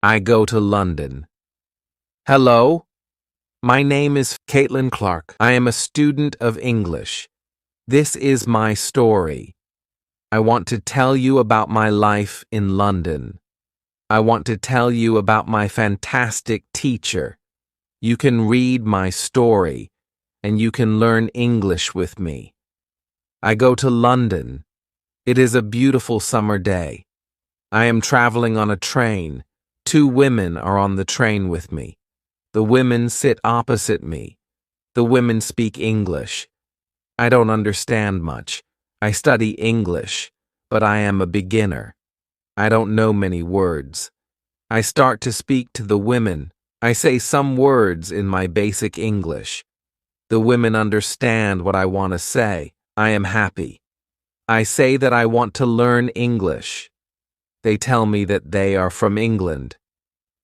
I go to London. Hello, my name is Caitlin Clark. I am a student of English. This is my story. I want to tell you about my life in London. I want to tell you about my fantastic teacher. You can read my story, and you can learn English with me. I go to London. It is a beautiful summer day. I am traveling on a train. 2 women are on the train with me. The women sit opposite me. The women speak English. I don't understand much. I study English, but I am a beginner. I don't know many words. I start to speak to the women. I say some words in my basic English. The women understand what I want to say. I am happy. I say that I want to learn English. They tell me that they are from England.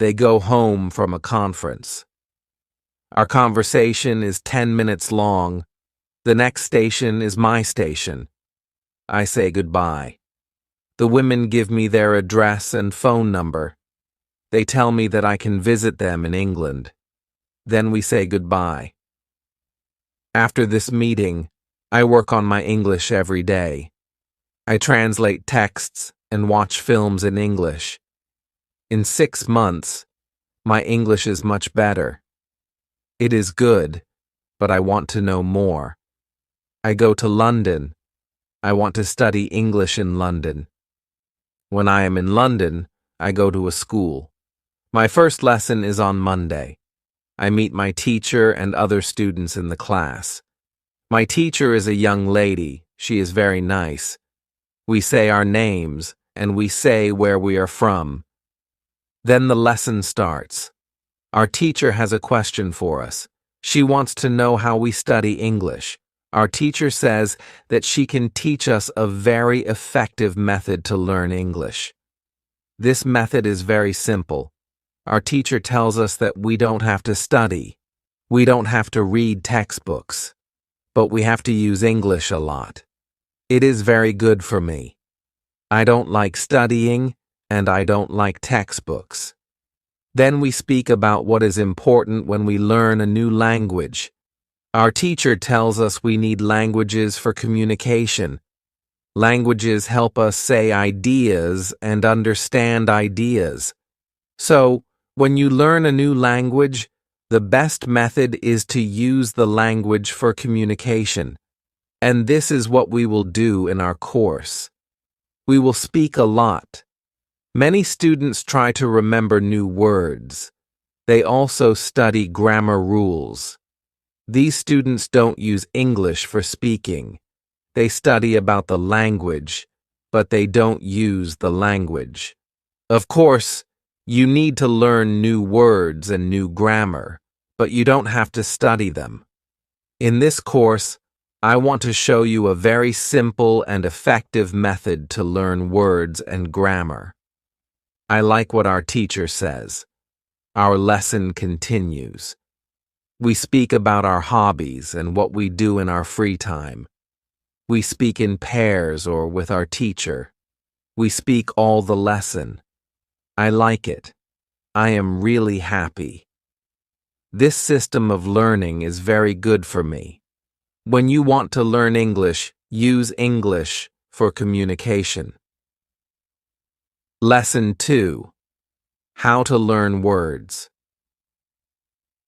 They go home from a conference. Our conversation is 10 minutes long. The next station is my station. I say goodbye. The women give me their address and phone number. They tell me that I can visit them in England. Then we say goodbye. After this meeting, I work on my English every day. I translate texts and watch films in English. In 6 months, my English is much better. It is good, but I want to know more. I go to London. I want to study English in London. When I am in London, I go to a school. My first lesson is on Monday. I meet my teacher and other students in the class. My teacher is a young lady. She is very nice. We say our names, and we say where we are from. Then the lesson starts. Our teacher has a question for us. She wants to know how we study English. Our teacher says that she can teach us a very effective method to learn English. This method is very simple. Our teacher tells us that we don't have to study. We don't have to read textbooks. But we have to use English a lot. It is very good for me. I don't like studying, and I don't like textbooks. Then we speak about what is important when we learn a new language. Our teacher tells us we need languages for communication. Languages help us say ideas and understand ideas. So, when you learn a new language, the best method is to use the language for communication. And this is what we will do in our course. We will speak a lot. Many students try to remember new words. They also study grammar rules. These students don't use English for speaking. They study about the language, but they don't use the language. Of course, you need to learn new words and new grammar, but you don't have to study them. In this course, I want to show you a very simple and effective method to learn words and grammar. I like what our teacher says. Our lesson continues. We speak about our hobbies and what we do in our free time. We speak in pairs or with our teacher. We speak all the lesson. I like it. I am really happy. This system of learning is very good for me. When you want to learn English, use English for communication. Lesson 2. How to learn words.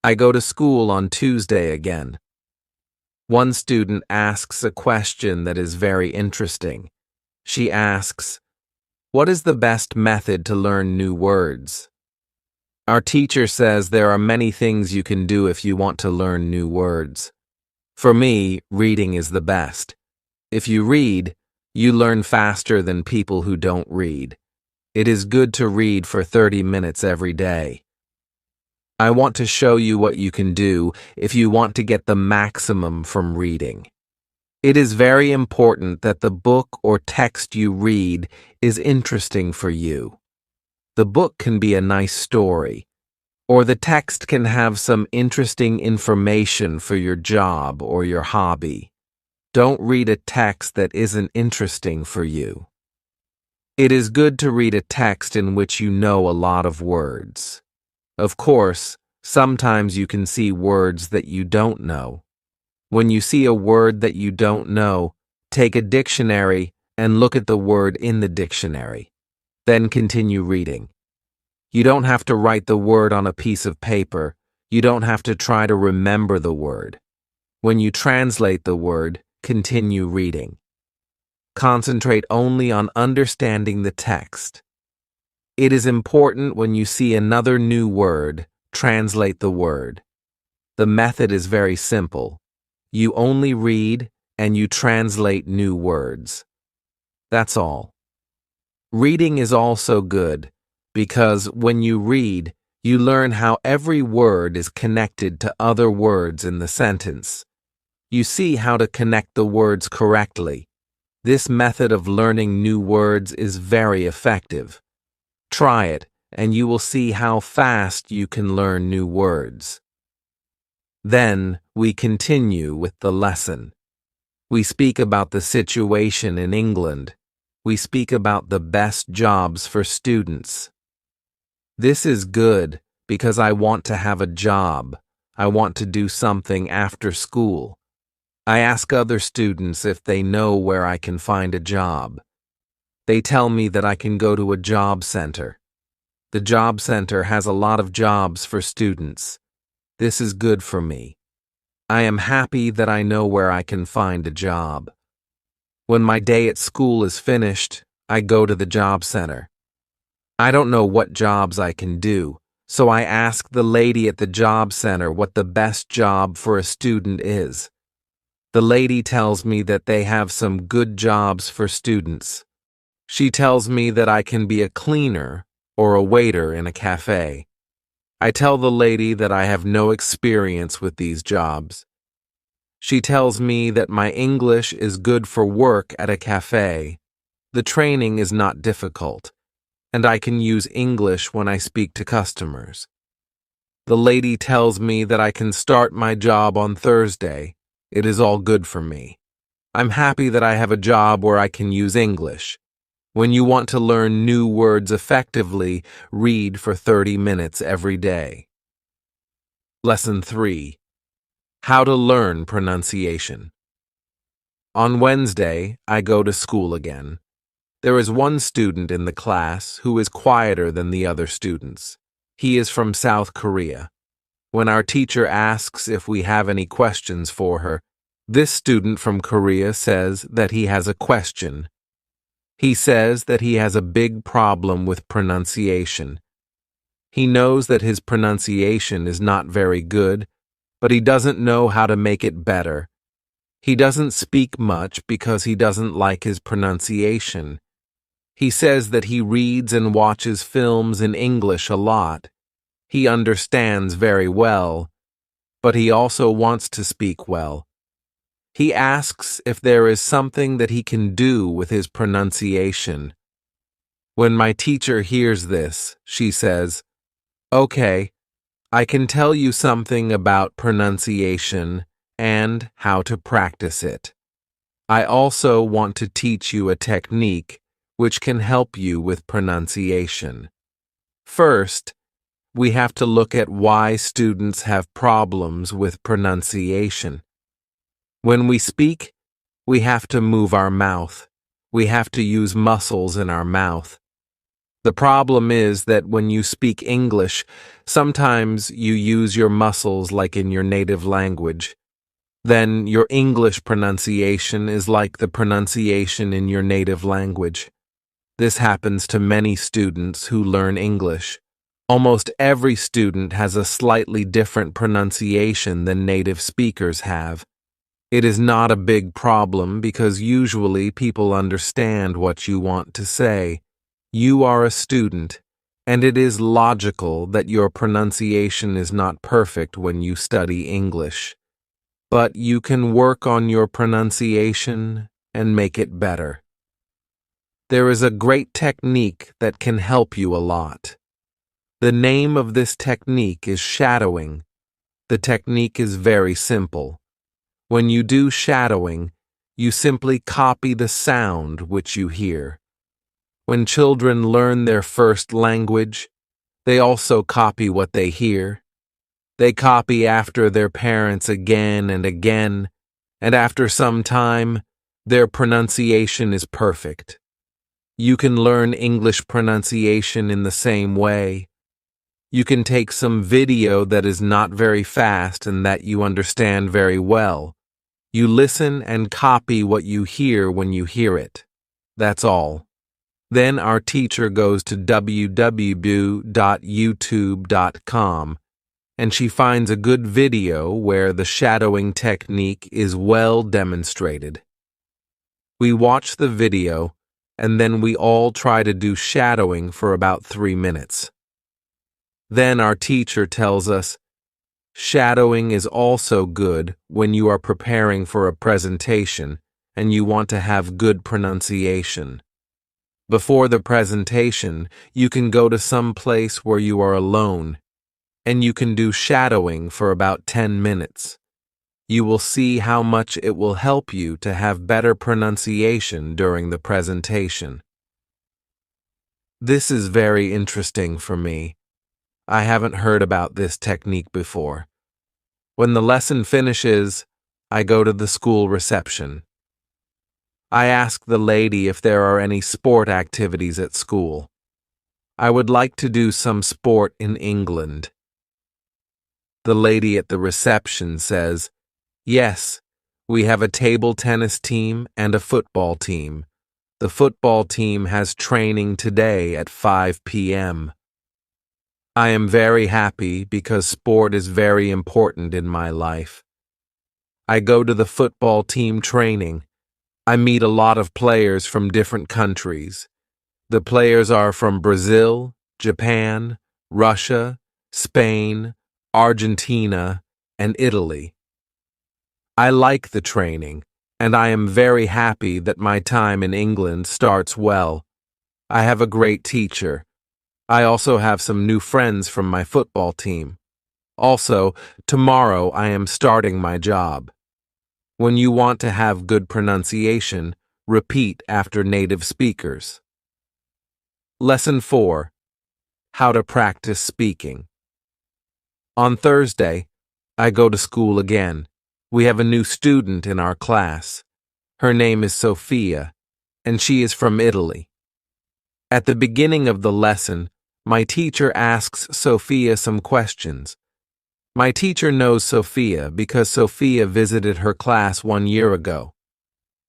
I go to school on Tuesday again. One student asks a question that is very interesting. She asks, "What is the best method to learn new words?" Our teacher says there are many things you can do if you want to learn new words. For me, reading is the best. If you read, you learn faster than people who don't read. It is good to read for 30 minutes every day. I want to show you what you can do if you want to get the maximum from reading. It is very important that the book or text you read is interesting for you. The book can be a nice story, or the text can have some interesting information for your job or your hobby. Don't read a text that isn't interesting for you. It is good to read a text in which you know a lot of words. Of course, sometimes you can see words that you don't know. When you see a word that you don't know, take a dictionary and look at the word in the dictionary. Then continue reading. You don't have to write the word on a piece of paper. You don't have to try to remember the word. When you translate the word, continue reading. Concentrate only on understanding the text. It is important when you see another new word, translate the word. The method is very simple. You only read and you translate new words. That's all. Reading is also good because when you read, you learn how every word is connected to other words in the sentence. You see how to connect the words correctly. This method of learning new words is very effective. Try it, and you will see how fast you can learn new words. Then, we continue with the lesson. We speak about the situation in England. We speak about the best jobs for students. This is good because I want to have a job. I want to do something after school. I ask other students if they know where I can find a job. They tell me that I can go to a job center. The job center has a lot of jobs for students. This is good for me. I am happy that I know where I can find a job. When my day at school is finished, I go to the job center. I don't know what jobs I can do, so I ask the lady at the job center what the best job for a student is. The lady tells me that they have some good jobs for students. She tells me that I can be a cleaner or a waiter in a cafe. I tell the lady that I have no experience with these jobs. She tells me that my English is good for work at a cafe. The training is not difficult, and I can use English when I speak to customers. The lady tells me that I can start my job on Thursday. It is all good for me. I'm happy that I have a job where I can use English. When you want to learn new words effectively, read for 30 minutes every day. Lesson 3. How to learn pronunciation. On Wednesday, I go to school again. There is one student in the class who is quieter than the other students. He is from South Korea. When our teacher asks if we have any questions for her, this student from Korea says that he has a question. He says that he has a big problem with pronunciation. He knows that his pronunciation is not very good, but he doesn't know how to make it better. He doesn't speak much because he doesn't like his pronunciation. He says that he reads and watches films in English a lot. He understands very well, but he also wants to speak well. He asks if there is something that he can do with his pronunciation. When my teacher hears this, she says, "Okay, I can tell you something about pronunciation and how to practice it. I also want to teach you a technique which can help you with pronunciation. First, we have to look at why students have problems with pronunciation. When we speak, we have to move our mouth. We have to use muscles in our mouth. The problem is that when you speak English, sometimes you use your muscles like in your native language. Then your English pronunciation is like the pronunciation in your native language. This happens to many students who learn English. Almost every student has a slightly different pronunciation than native speakers have. It is not a big problem because usually people understand what you want to say. You are a student, and it is logical that your pronunciation is not perfect when you study English. But you can work on your pronunciation and make it better. There is a great technique that can help you a lot. The name of this technique is shadowing. The technique is very simple. When you do shadowing, you simply copy the sound which you hear. When children learn their first language, they also copy what they hear. They copy after their parents again and again, and after some time, their pronunciation is perfect. You can learn English pronunciation in the same way. You can take some video that is not very fast and that you understand very well. You listen and copy what you hear when you hear it. That's all. Then our teacher goes to www.youtube.com and she finds a good video where the shadowing technique is well demonstrated. We watch the video and then we all try to do shadowing for about 3 minutes. Then our teacher tells us, shadowing is also good when you are preparing for a presentation and you want to have good pronunciation. Before the presentation, you can go to some place where you are alone, and you can do shadowing for about 10 minutes. You will see how much it will help you to have better pronunciation during the presentation. This is very interesting for me. I haven't heard about this technique before. When the lesson finishes, I go to the school reception. I ask the lady if there are any sport activities at school. I would like to do some sport in England. The lady at the reception says, yes, we have a table tennis team and a football team. The football team has training today at 5 p.m. I am very happy because sport is very important in my life. I go to the football team training. I meet a lot of players from different countries. The players are from Brazil, Japan, Russia, Spain, Argentina, and Italy. I like the training, and I am very happy that my time in England starts well. I have a great teacher. I also have some new friends from my football team. Also, tomorrow I am starting my job. When you want to have good pronunciation, repeat after native speakers. Lesson 4. How to practice speaking. On Thursday, I go to school again. We have a new student in our class. Her name is Sophia, and she is from Italy. At the beginning of the lesson, my teacher asks Sophia some questions. My teacher knows Sophia because Sophia visited her class 1 year ago.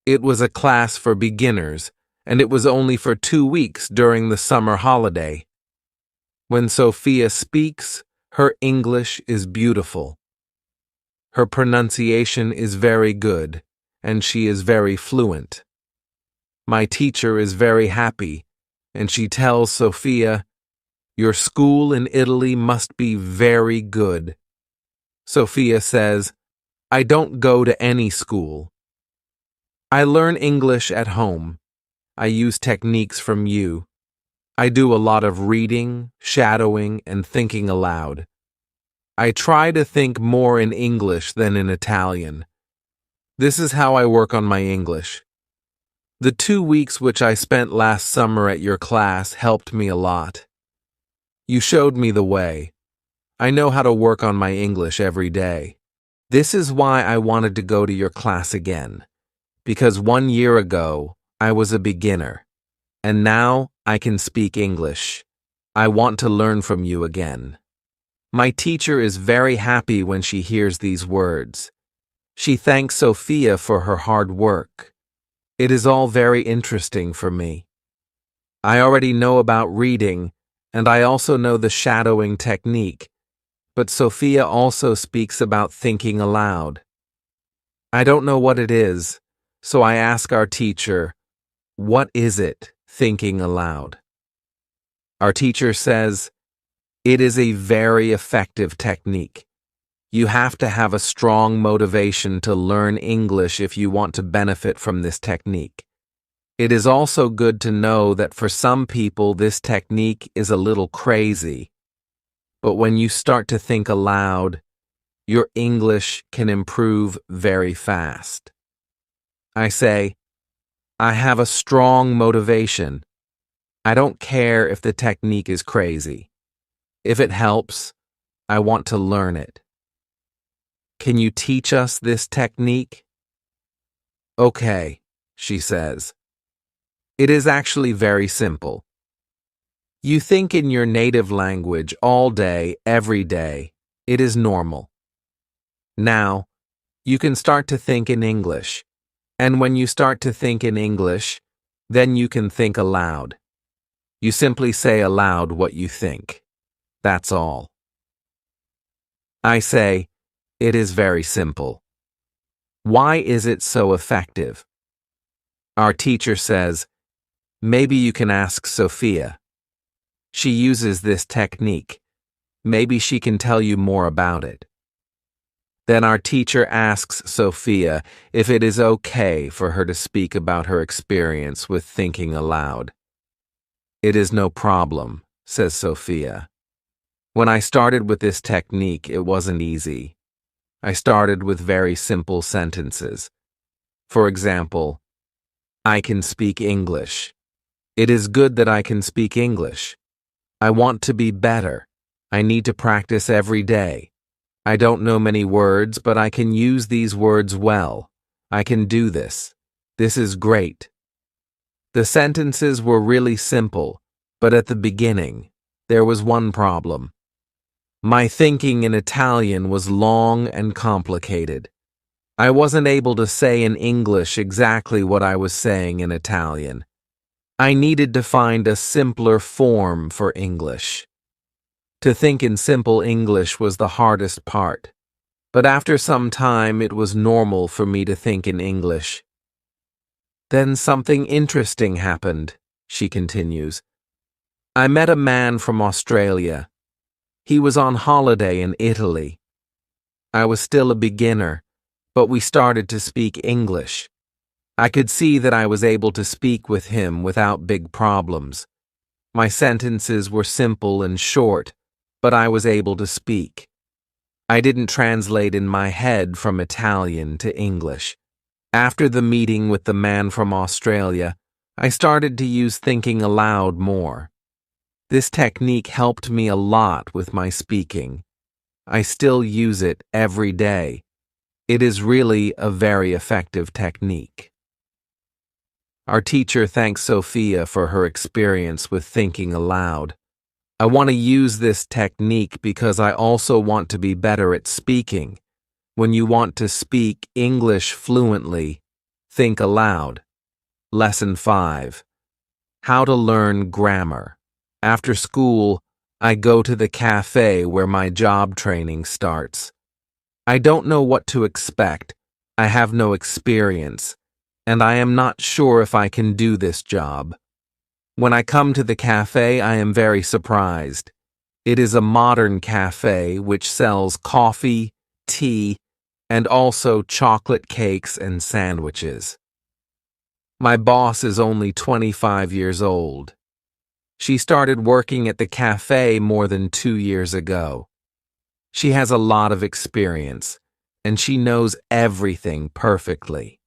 It was a class for beginners, and it was only for 2 weeks during the summer holiday. When Sophia speaks, her English is beautiful. Her pronunciation is very good, and she is very fluent. My teacher is very happy, and she tells Sophia, "Your school in Italy must be very good." Sophia says, "I don't go to any school. I learn English at home. I use techniques from you. I do a lot of reading, shadowing, and thinking aloud. I try to think more in English than in Italian. This is how I work on my English. The 2 weeks which I spent last summer at your class helped me a lot. You showed me the way. I know how to work on my English every day. This is why I wanted to go to your class again, because 1 year ago, I was a beginner, and now I can speak English. I want to learn from you again." My teacher is very happy when she hears these words. She thanks Sophia for her hard work. It is all very interesting for me. I already know about reading, and I also know the shadowing technique. But Sophia also speaks about thinking aloud. I don't know what it is, so I ask our teacher, "What is it, thinking aloud?" Our teacher says, "It is a very effective technique. You have to have a strong motivation to learn English if you want to benefit from this technique. It is also good to know that for some people this technique is a little crazy. But when you start to think aloud, your English can improve very fast." I say, "I have a strong motivation. I don't care if the technique is crazy. If it helps, I want to learn it. Can you teach us this technique? Okay, she says. It is actually very simple. You think in your native language all day, every day. It is normal. Now, you can start to think in English. And when you start to think in English, then you can think aloud. You simply say aloud what you think. That's all. I say, it is very simple. Why is it so effective? Our teacher says, maybe you can ask Sophia. She uses this technique. Maybe she can tell you more about it. Then our teacher asks Sophia if it is okay for her to speak about her experience with thinking aloud. It is no problem, says Sophia. When I started with this technique, it wasn't easy. I started with very simple sentences. For example, I can speak English. It is good that I can speak English. I want to be better. I need to practice every day. I don't know many words, but I can use these words well. I can do this. This is great. The sentences were really simple, but at the beginning, there was one problem. My thinking in Italian was long and complicated. I wasn't able to say in English exactly what I was saying in Italian. I needed to find a simpler form for English. To think in simple English was the hardest part, but after some time it was normal for me to think in English. Then something interesting happened, she continues. I met a man from Australia. He was on holiday in Italy. I was still a beginner, but we started to speak English. I could see that I was able to speak with him without big problems. My sentences were simple and short, but I was able to speak. I didn't translate in my head from Italian to English. After the meeting with the man from Australia, I started to use thinking aloud more. This technique helped me a lot with my speaking. I still use it every day. It is really a very effective technique. Our teacher thanks Sophia for her experience with thinking aloud. I want to use this technique because I also want to be better at speaking. When you want to speak English fluently, think aloud. Lesson 5. How to learn grammar. After school, I go to the cafe where my job training starts. I don't know what to expect. I have no experience, and I am not sure if I can do this job. When I come to the cafe, I am very surprised. It is a modern cafe which sells coffee, tea, and also chocolate cakes and sandwiches. My boss is only 25 years old. She started working at the cafe more than 2 years ago. She has a lot of experience, and she knows everything perfectly.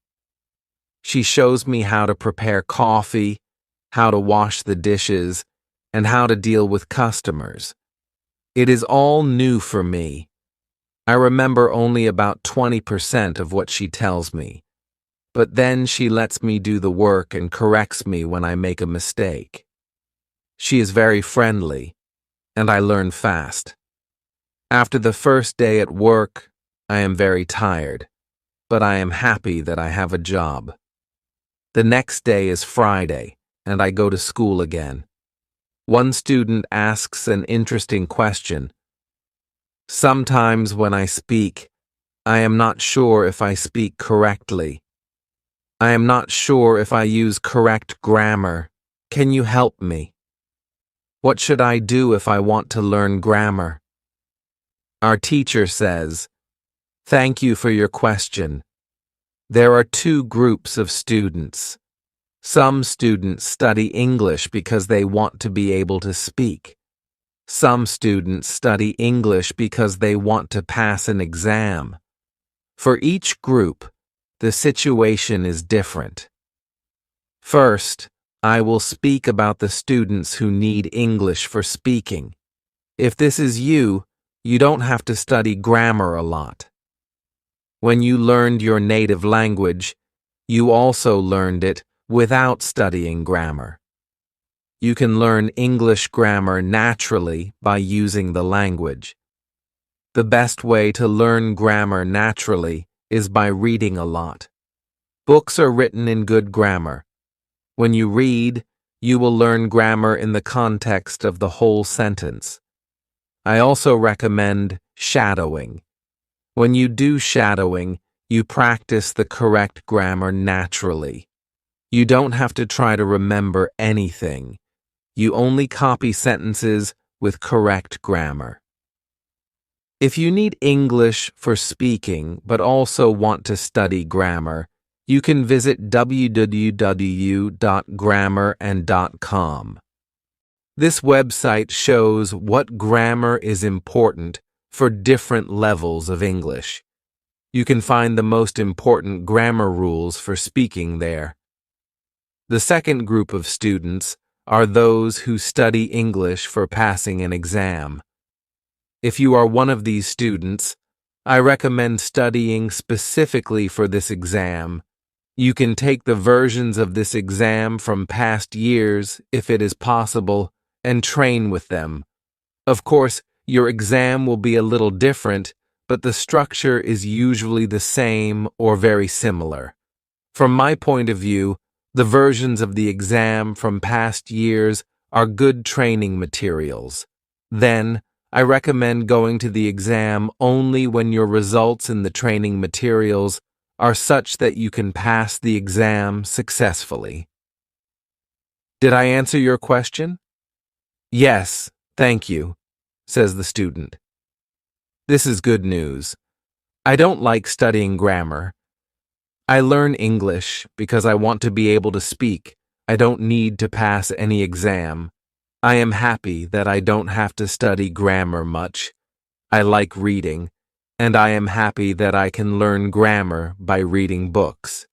She shows me how to prepare coffee, how to wash the dishes, and how to deal with customers. It is all new for me. I remember only about 20% of what she tells me, but then she lets me do the work and corrects me when I make a mistake. She is very friendly, and I learn fast. After the first day at work, I am very tired, but I am happy that I have a job. The next day is Friday, and I go to school again. One student asks an interesting question. Sometimes when I speak, I am not sure if I speak correctly. I am not sure if I use correct grammar. Can you help me? What should I do if I want to learn grammar? Our teacher says, "Thank you for your question. There are 2 groups of students. Some students study English because they want to be able to speak. Some students study English because they want to pass an exam. For each group, the situation is different. First, I will speak about the students who need English for speaking. If this is you, you don't have to study grammar a lot. When you learned your native language, you also learned it without studying grammar. You can learn English grammar naturally by using the language. The best way to learn grammar naturally is by reading a lot. Books are written in good grammar. When you read, you will learn grammar in the context of the whole sentence. I also recommend shadowing. When you do shadowing, you practice the correct grammar naturally. You don't have to try to remember anything. You only copy sentences with correct grammar. If you need English for speaking but also want to study grammar, you can visit www.grammarand.com. This website shows what grammar is important for different levels of English. You can find the most important grammar rules for speaking there. The second group of students are those who study English for passing an exam. If you are one of these students, I recommend studying specifically for this exam. You can take the versions of this exam from past years, if it is possible, and train with them. Of course, your exam will be a little different, but the structure is usually the same or very similar. From my point of view, the versions of the exam from past years are good training materials. Then, I recommend going to the exam only when your results in the training materials are such that you can pass the exam successfully. Did I answer your question? Yes, thank you, says the student. This is good news. I don't like studying grammar. I learn English because I want to be able to speak. I don't need to pass any exam. I am happy that I don't have to study grammar much. I like reading, and I am happy that I can learn grammar by reading books.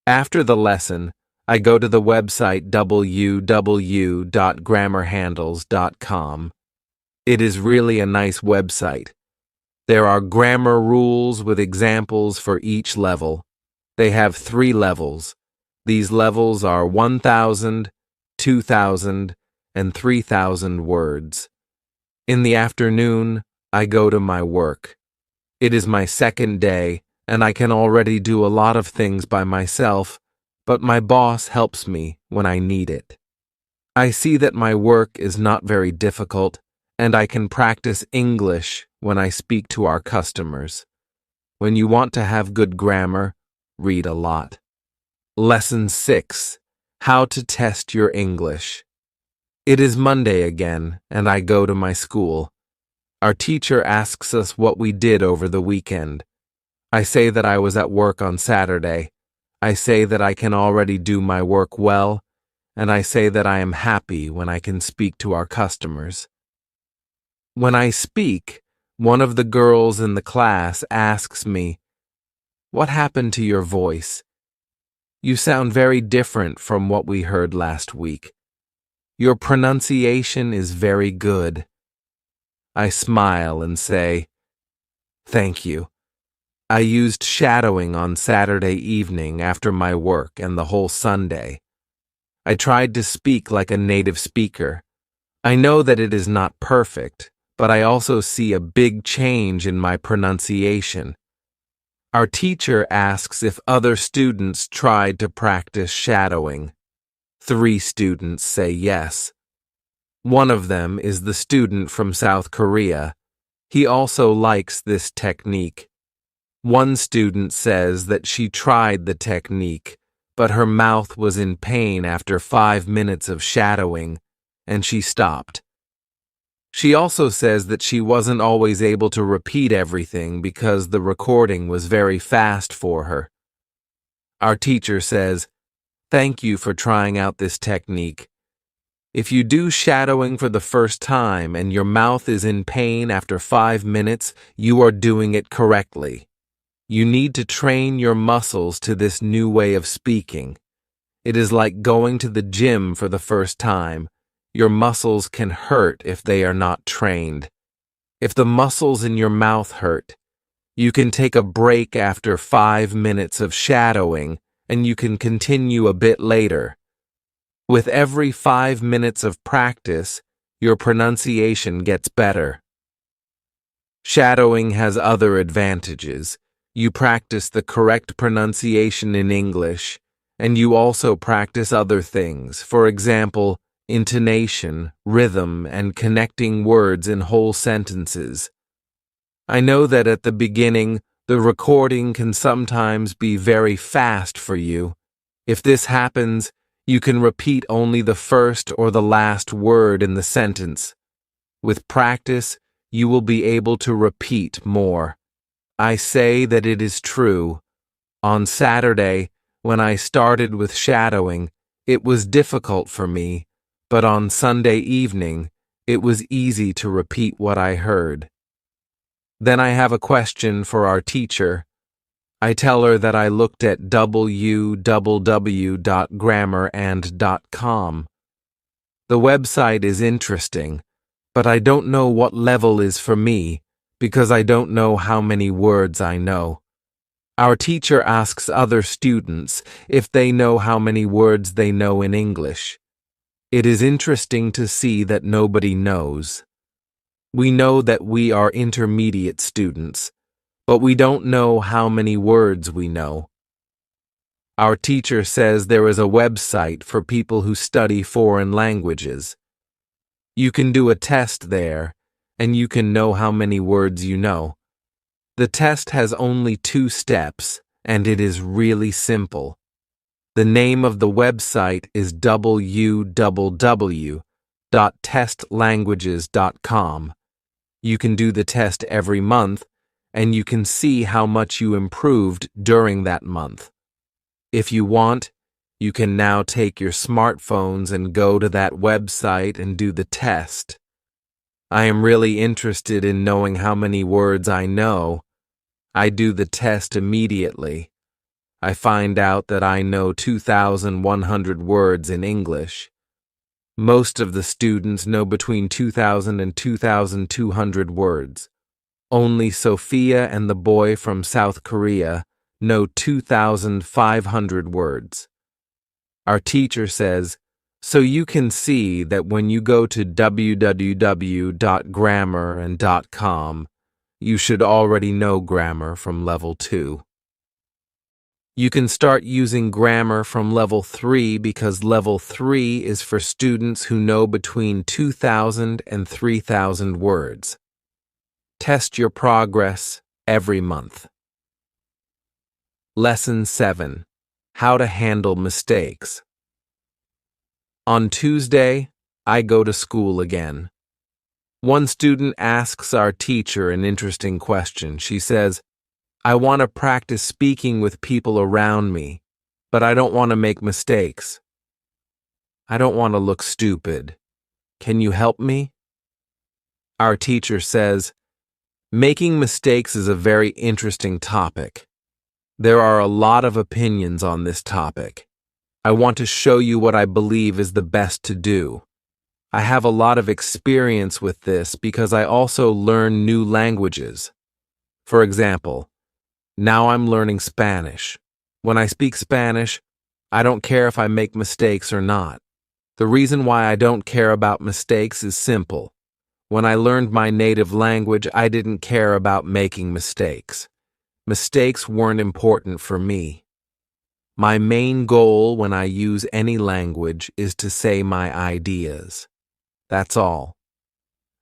After the lesson, I go to the website www.grammarhandles.com. It is really a nice website. There are grammar rules with examples for each level. They have 3 levels. These levels are 1,000, 2,000, and 3,000 words. In the afternoon, I go to my work. It is my second day, and I can already do a lot of things by myself, but my boss helps me when I need it. I see that my work is not very difficult, and I can practice English when I speak to our customers. When you want to have good grammar, read a lot. Lesson 6. How to test your English. It is Monday again, and I go to my school. Our teacher asks us what we did over the weekend. I say that I was at work on Saturday. I say that I can already do my work well, and I say that I am happy when I can speak to our customers. When I speak, one of the girls in the class asks me, "What happened to your voice? You sound very different from what we heard last week. Your pronunciation is very good." I smile and say, "Thank you. I used shadowing on Saturday evening after my work and the whole Sunday. I tried to speak like a native speaker. I know that it is not perfect, but I also see a big change in my pronunciation." Our teacher asks if other students tried to practice shadowing. 3 students say yes. One of them is the student from South Korea. He also likes this technique. One student says that she tried the technique, but her mouth was in pain after 5 minutes of shadowing, and she stopped. She also says that she wasn't always able to repeat everything because the recording was very fast for her. Our teacher says, "Thank you for trying out this technique. If you do shadowing for the first time and your mouth is in pain after 5 minutes, you are doing it correctly. You need to train your muscles to this new way of speaking. It is like going to the gym for the first time. Your muscles can hurt if they are not trained. If the muscles in your mouth hurt, you can take a break after 5 minutes of shadowing, and you can continue a bit later. With every 5 minutes of practice, your pronunciation gets better. Shadowing has other advantages. You practice the correct pronunciation in English, and you also practice other things, for example, intonation, rhythm, and connecting words in whole sentences. I know that at the beginning, the recording can sometimes be very fast for you. If this happens, you can repeat only the first or the last word in the sentence. With practice, you will be able to repeat more. I say that it is true. On Saturday, when I started with shadowing, it was difficult for me, but on Sunday evening, it was easy to repeat what I heard. Then I have a question for our teacher. I tell her that I looked at www.grammarand.com. The website is interesting, but I don't know what level is for me because I don't know how many words I know. Our teacher asks other students if they know how many words they know in English. It is interesting to see that nobody knows. We know that we are intermediate students, but we don't know how many words we know. Our teacher says there is a website for people who study foreign languages. You can do a test there, and you can know how many words you know. The test has only 2 steps, and it is really simple. The name of the website is www.testlanguages.com. You can do the test every month, and you can see how much you improved during that month. If you want, you can now take your smartphones and go to that website and do the test. I am really interested in knowing how many words I know. I do the test immediately. I find out that I know 2,100 words in English. Most of the students know between 2,000 and 2,200 words. Only Sophia and the boy from South Korea know 2,500 words. Our teacher says, so you can see that when you go to www.grammarand.com, you should already know grammar from level 2. You can start using grammar from level 3 because level 3 is for students who know between 2,000 and 3,000 words. Test your progress every month. Lesson 7. How to handle mistakes. On Tuesday, I go to school again. One student asks our teacher an interesting question. She says, I want to practice speaking with people around me, but I don't want to make mistakes. I don't want to look stupid. Can you help me? Our teacher says, making mistakes is a very interesting topic. There are a lot of opinions on this topic. I want to show you what I believe is the best to do. I have a lot of experience with this because I also learn new languages. For example, now I'm learning Spanish. When I speak Spanish, I don't care if I make mistakes or not. The reason why I don't care about mistakes is simple. When I learned my native language, I didn't care about making mistakes. Mistakes weren't important for me. My main goal when I use any language is to say my ideas. That's all.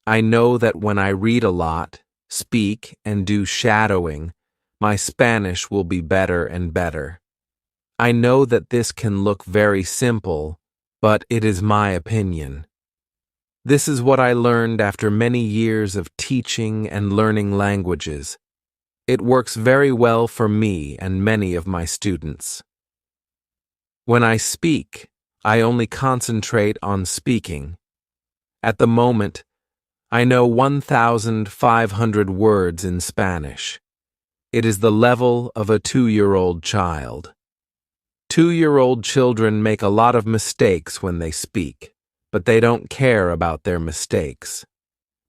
I know that when I read a lot, speak, and do shadowing, my Spanish will be better and better. I know that this can look very simple, but it is my opinion. This is what I learned after many years of teaching and learning languages. It works very well for me and many of my students. When I speak, I only concentrate on speaking. At the moment, I know 1,500 words in Spanish. It is the level of a 2-year-old child. 2-year-old children make a lot of mistakes when they speak, but they don't care about their mistakes.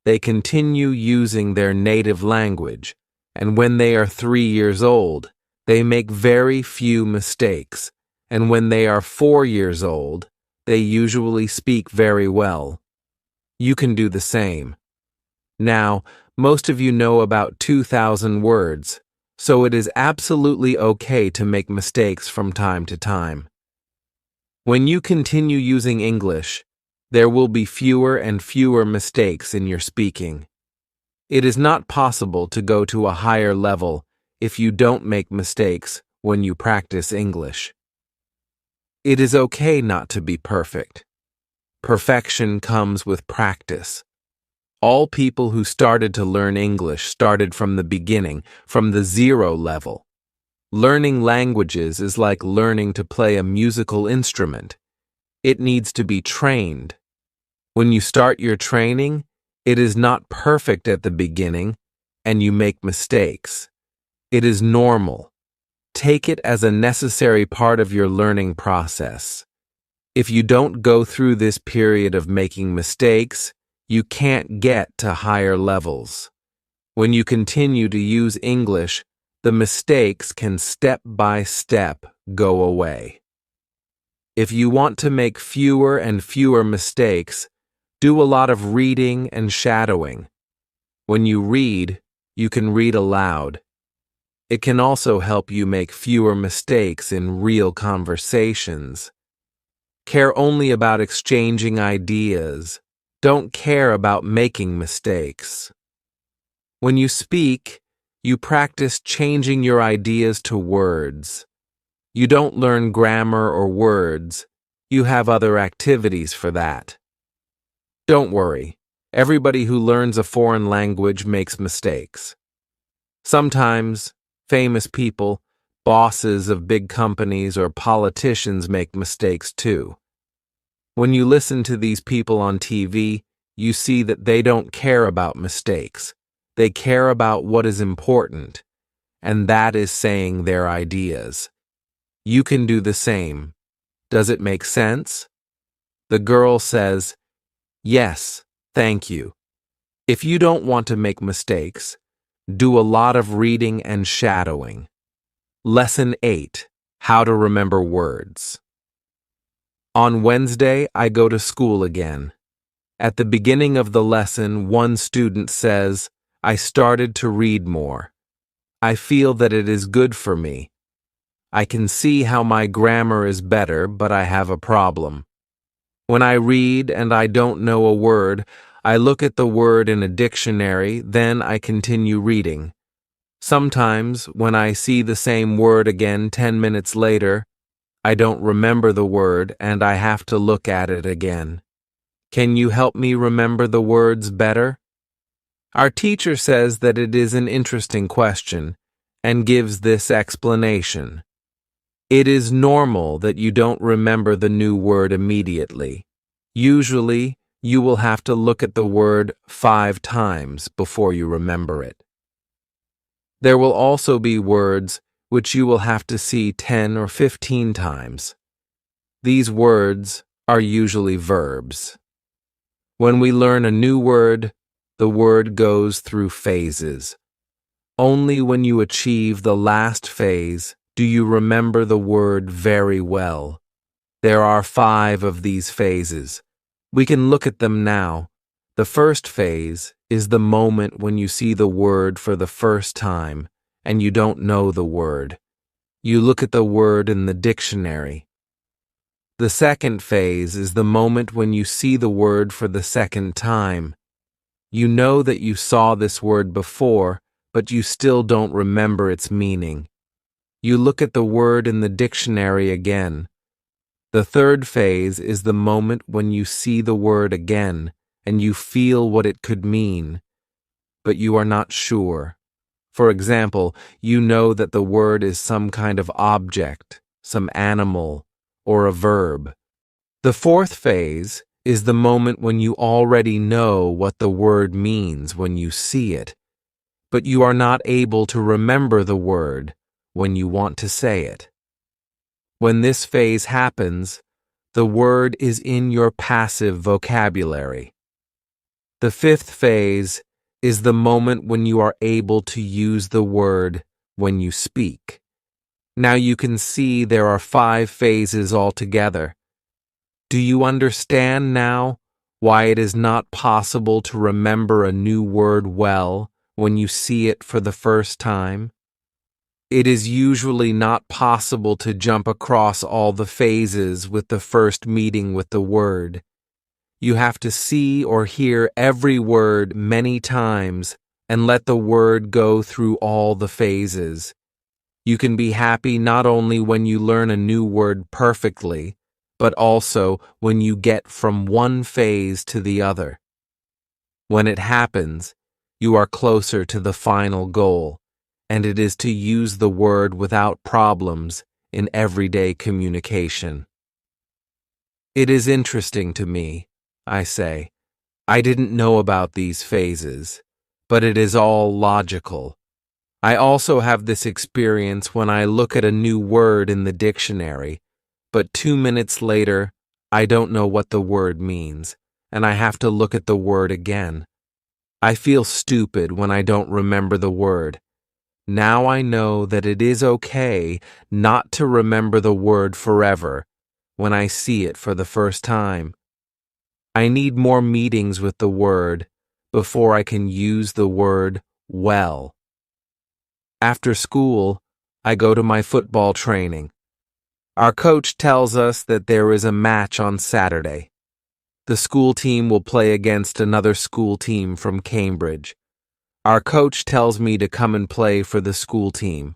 They continue using their native language, and when they are 3 years old, they make very few mistakes, and when they are 4 years old, they usually speak very well. You can do the same. Now, most of you know about 2,000 words, so it is absolutely okay to make mistakes from time to time. When you continue using English, there will be fewer and fewer mistakes in your speaking. It is not possible to go to a higher level if you don't make mistakes when you practice English. It is okay not to be perfect. Perfection comes with practice. All people who started to learn English started from the beginning, from the 0 level. Learning languages is like learning to play a musical instrument. It needs to be trained. When you start your training, it is not perfect at the beginning, and you make mistakes. It is normal. Take it as a necessary part of your learning process. If you don't go through this period of making mistakes, you can't get to higher levels. When you continue to use English, the mistakes can step by step go away. If you want to make fewer and fewer mistakes, do a lot of reading and shadowing. When you read, you can read aloud. It can also help you make fewer mistakes in real conversations. Care only about exchanging ideas. Don't care about making mistakes. When you speak, you practice changing your ideas to words. You don't learn grammar or words. You have other activities for that. Don't worry. Everybody who learns a foreign language makes mistakes. Sometimes, famous people, bosses of big companies, or politicians make mistakes too. When you listen to these people on TV, you see that they don't care about mistakes. They care about what is important, and that is saying their ideas. You can do the same. Does it make sense? The girl says, "Yes, thank you." If you don't want to make mistakes, do a lot of reading and shadowing. Lesson 8: How to remember words. On Wednesday, I go to school again. At the beginning of the lesson, one student says, "I started to read more. I feel that it is good for me. I can see how my grammar is better, but I have a problem. When I read and I don't know a word, I look at the word in a dictionary, then I continue reading. Sometimes, when I see the same word again 10 minutes later, I don't remember the word and I have to look at it again. Can you help me remember the words better?" Our teacher says that it is an interesting question and gives this explanation. It is normal that you don't remember the new word immediately. Usually, you will have to look at the word 5 times before you remember it. There will also be words which you will have to see 10 or 15 times. These words are usually verbs. When we learn a new word, the word goes through phases. Only when you achieve the last phase do you remember the word very well. There are 5 of these phases. We can look at them now. The first phase is the moment when you see the word for the first time and you don't know the word. You look at the word in the dictionary. The second phase is the moment when you see the word for the second time. You know that you saw this word before, but you still don't remember its meaning. You look at the word in the dictionary again. The third phase is the moment when you see the word again and you feel what it could mean, but you are not sure. For example, you know that the word is some kind of object, some animal, or a verb. The fourth phase is the moment when you already know what the word means when you see it, but you are not able to remember the word when you want to say it. When this phase happens, the word is in your passive vocabulary. The fifth phase is the moment when you are able to use the word when you speak. Now you can see there are 5 phases altogether. Do you understand now why it is not possible to remember a new word well when you see it for the first time? It is usually not possible to jump across all the phases with the first meeting with the word. You have to see or hear every word many times and let the word go through all the phases. You can be happy not only when you learn a new word perfectly, but also when you get from one phase to the other. When it happens, you are closer to the final goal, and it is to use the word without problems in everyday communication. It is interesting to me, I say. I didn't know about these phases, but it is all logical. I also have this experience when I look at a new word in the dictionary, but 2 minutes later, I don't know what the word means, and I have to look at the word again. I feel stupid when I don't remember the word. Now I know that it is okay not to remember the word forever when I see it for the first time. I need more meetings with the word before I can use the word well. After school, I go to my football training. Our coach tells us that there is a match on Saturday. The school team will play against another school team from Cambridge. Our coach tells me to come and play for the school team.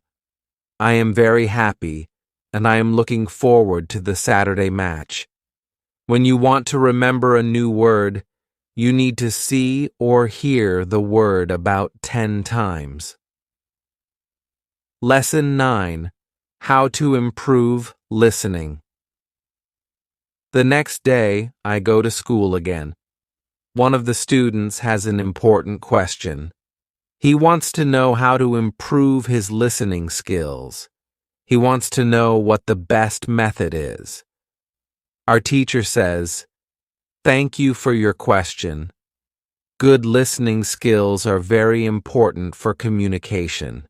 I am very happy, and I am looking forward to the Saturday match. When you want to remember a new word, you need to see or hear the word about 10 times. Lesson 9. How to improve listening. The next day, I go to school again. One of the students has an important question. He wants to know how to improve his listening skills. He wants to know what the best method is. Our teacher says, "Thank you for your question. Good listening skills are very important for communication.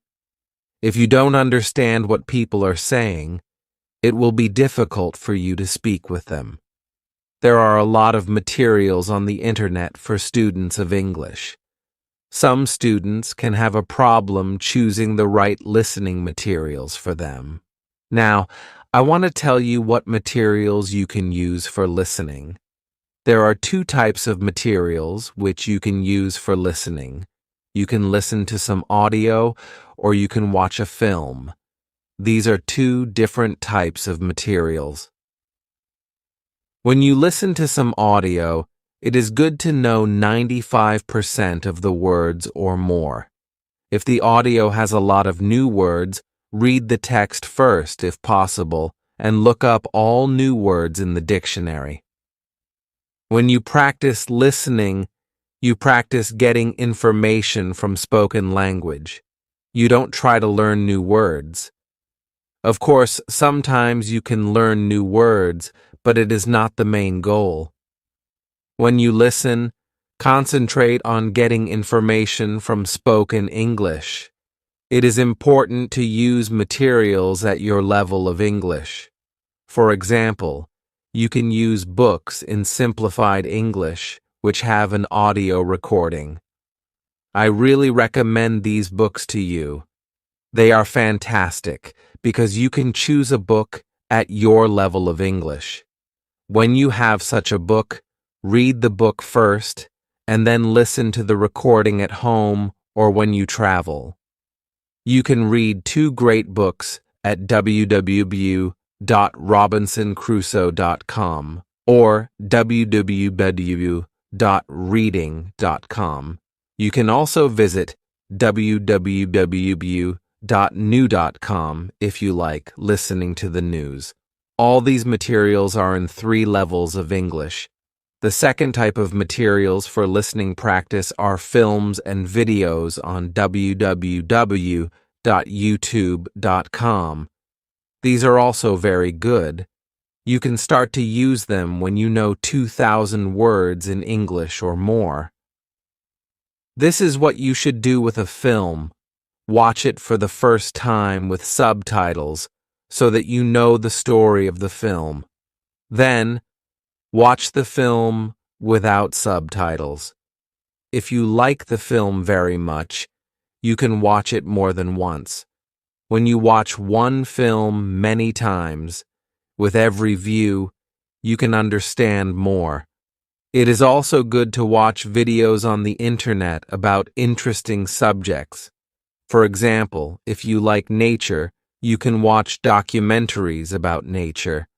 If you don't understand what people are saying, it will be difficult for you to speak with them." There are a lot of materials on the internet for students of English. Some students can have a problem choosing the right listening materials for them. Now, I want to tell you what materials you can use for listening. There are 2 types of materials which you can use for listening. You can listen to some audio, or you can watch a film. These are 2 different types of materials. When you listen to some audio, it is good to know 95% of the words or more. If the audio has a lot of new words, read the text first if possible, and look up all new words in the dictionary. When you practice listening, you practice getting information from spoken language. You don't try to learn new words. Of course, sometimes you can learn new words, but it is not the main goal. When you listen, concentrate on getting information from spoken English. It is important to use materials at your level of English. For example, you can use books in simplified English, which have an audio recording. I really recommend these books to you. They are fantastic because you can choose a book at your level of English. When you have such a book, read the book first, and then listen to the recording at home or when you travel. You can read 2 great books at www.robinsoncrusoe.com or www.reading.com. You can also visit www.new.com if you like listening to the news. All these materials are in 3 levels of English. The second type of materials for listening practice are films and videos on www.youtube.com. These are also very good. You can start to use them when you know 2,000 words in English or more. This is what you should do with a film. Watch it for the first time with subtitles so that you know the story of the film. Then, watch the film without subtitles. If you like the film very much, you can watch it more than once. When you watch one film many times, with every view, you can understand more. It is also good to watch videos on the internet about interesting subjects. For example, if you like nature, you can watch documentaries about nature.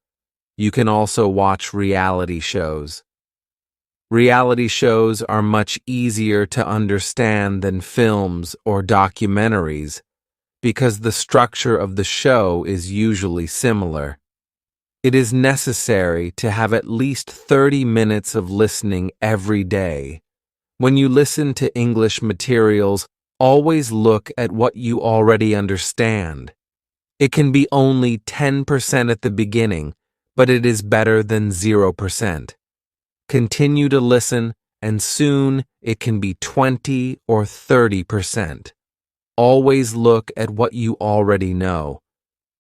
You can also watch reality shows. Reality shows are much easier to understand than films or documentaries because the structure of the show is usually similar. It is necessary to have at least 30 minutes of listening every day. When you listen to English materials, always look at what you already understand. It can be only 10% at the beginning, but it is better than 0%. Continue to listen, and soon it can be 20 or 30%. Always look at what you already know.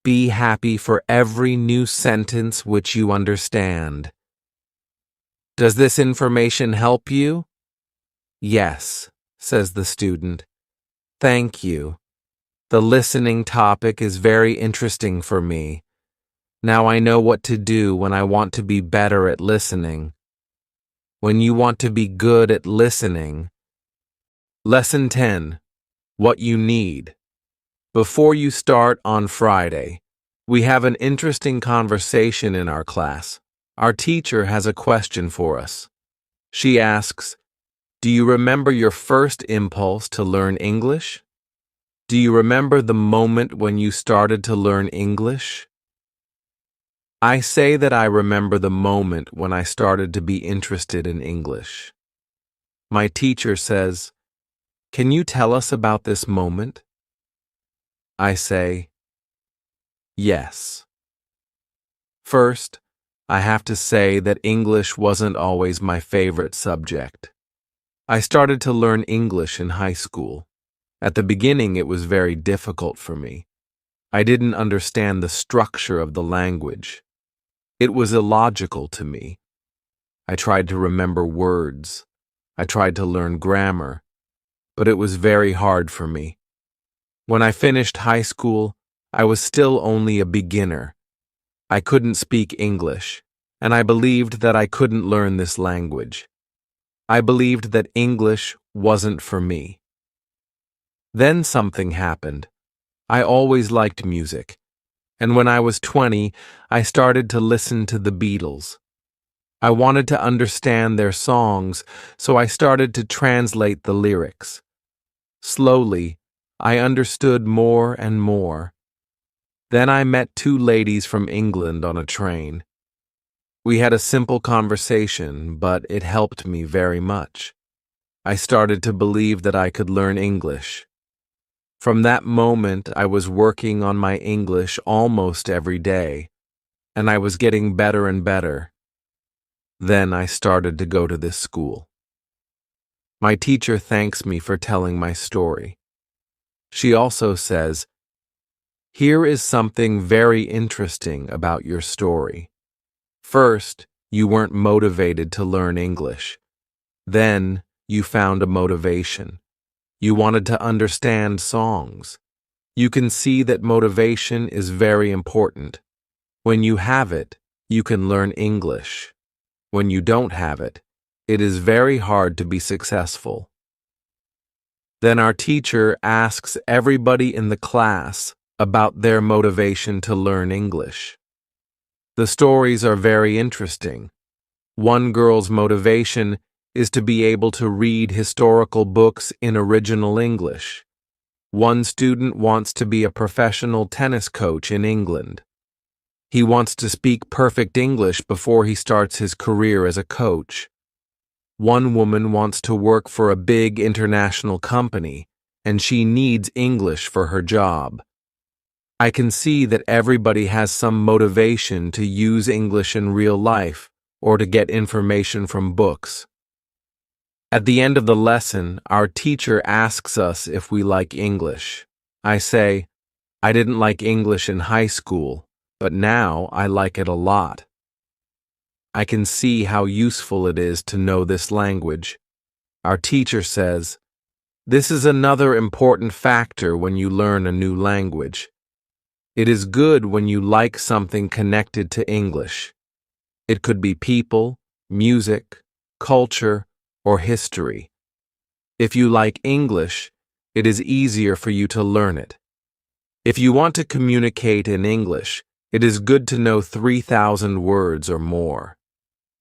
Be happy for every new sentence which you understand. Does this information help you? Yes, says the student. Thank you. The listening topic is very interesting for me. Now I know what to do when I want to be better at listening. When you want to be good at listening. Lesson 10. What you need. Before you start on Friday, we have an interesting conversation in our class. Our teacher has a question for us. She asks, "Do you remember your first impulse to learn English? Do you remember the moment when you started to learn English?" I say that I remember the moment when I started to be interested in English. My teacher says, "Can you tell us about this moment?" I say, yes. First, I have to say that English wasn't always my favorite subject. I started to learn English in high school. At the beginning, it was very difficult for me. I didn't understand the structure of the language. It was illogical to me. I tried to remember words. I tried to learn grammar, but it was very hard for me. When I finished high school, I was still only a beginner. I couldn't speak English, and I believed that I couldn't learn this language. I believed that English wasn't for me. Then something happened. I always liked music, and when I was 20, I started to listen to the Beatles. I wanted to understand their songs, so I started to translate the lyrics. Slowly, I understood more and more. Then I met two ladies from England on a train. We had a simple conversation, but it helped me very much. I started to believe that I could learn English. From that moment, I was working on my English almost every day, and I was getting better and better. Then I started to go to this school. My teacher thanks me for telling my story. She also says, "Here is something very interesting about your story. First, you weren't motivated to learn English. Then, you found a motivation. You wanted to understand songs. You can see that motivation is very important. When you have it, you can learn English. When you don't have it, it is very hard to be successful." Then our teacher asks everybody in the class about their motivation to learn English. The stories are very interesting. One girl's motivation is to be able to read historical books in original English. One student wants to be a professional tennis coach in England. He wants to speak perfect English before he starts his career as a coach. One woman wants to work for a big international company, and she needs English for her job. I can see that everybody has some motivation to use English in real life or to get information from books. At the end of the lesson, our teacher asks us if we like English. I say, I didn't like English in high school, but now I like it a lot. I can see how useful it is to know this language. Our teacher says, this is another important factor when you learn a new language. It is good when you like something connected to English. It could be people, music, culture, or history. If you like English, it is easier for you to learn it. If you want to communicate in English, it is good to know 3,000 words or more.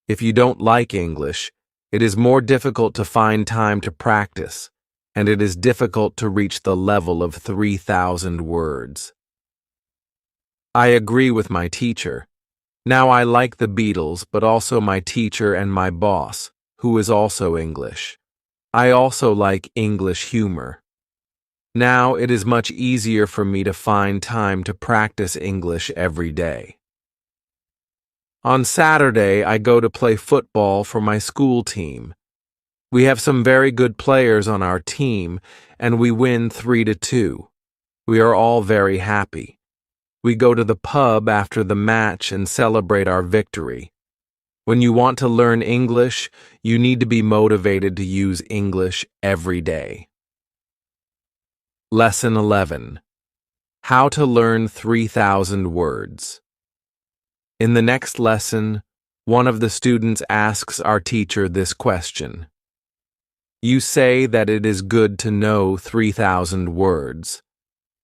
If you don't like English, it is more difficult to find time to practice, and it is difficult to reach the level of 3,000 words. I agree with my teacher. Now I like the Beatles, but also my teacher and my boss, who is also English. I also like English humor. Now it is much easier for me to find time to practice English every day. On Saturday, I go to play football for my school team. We have some very good players on our team, and we win 3-2. We are all very happy. We go to the pub after the match and celebrate our victory. When you want to learn English, you need to be motivated to use English every day. Lesson 11. How to learn 3,000 words. In the next lesson, one of the students asks our teacher this question. You say that it is good to know 3,000 words.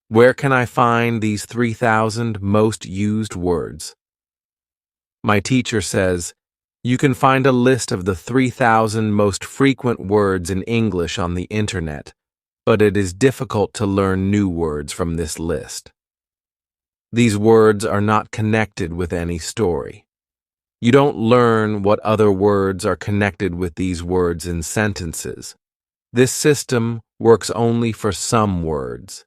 Where can I find these 3,000 most used words? My teacher says, you can find a list of the 3,000 most frequent words in English on the internet, but it is difficult to learn new words from this list. These words are not connected with any story. You don't learn what other words are connected with these words in sentences. This system works only for some words.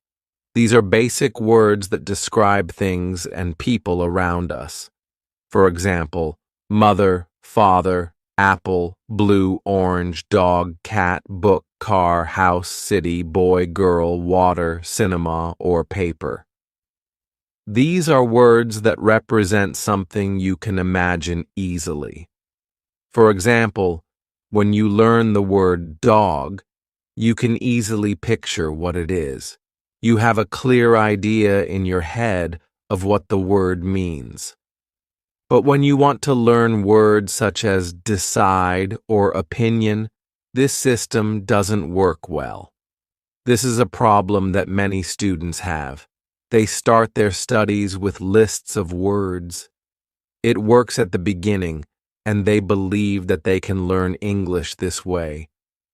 These are basic words that describe things and people around us. For example, mother, father, apple, blue, orange, dog, cat, book, car, house, city, boy, girl, water, cinema, or paper. These are words that represent something you can imagine easily. For example, when you learn the word dog, you can easily picture what it is. You have a clear idea in your head of what the word means. But when you want to learn words such as decide or opinion, this system doesn't work well. This is a problem that many students have. They start their studies with lists of words. It works at the beginning, and they believe that they can learn English this way.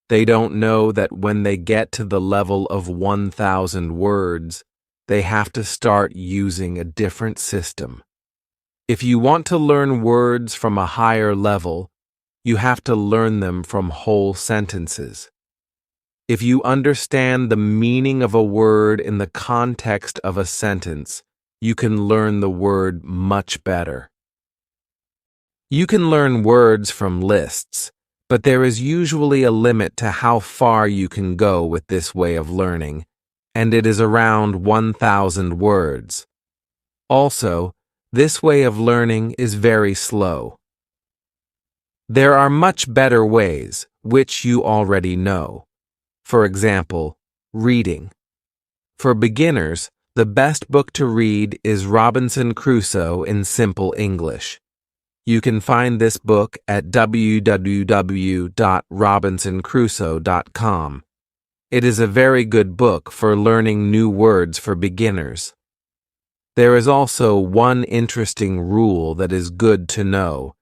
They don't know that when they get to the level of 1,000 words, they have to start using a different system. If you want to learn words from a higher level, you have to learn them from whole sentences. If you understand the meaning of a word in the context of a sentence, you can learn the word much better. You can learn words from lists, but there is usually a limit to how far you can go with this way of learning, and it is around 1,000 words. Also, this way of learning is very slow. There are much better ways, which you already know. For example, reading. For beginners, the best book to read is Robinson Crusoe in Simple English. You can find this book at www.robinsoncrusoe.com. It is a very good book for learning new words for beginners. There is also one interesting rule that is good to know.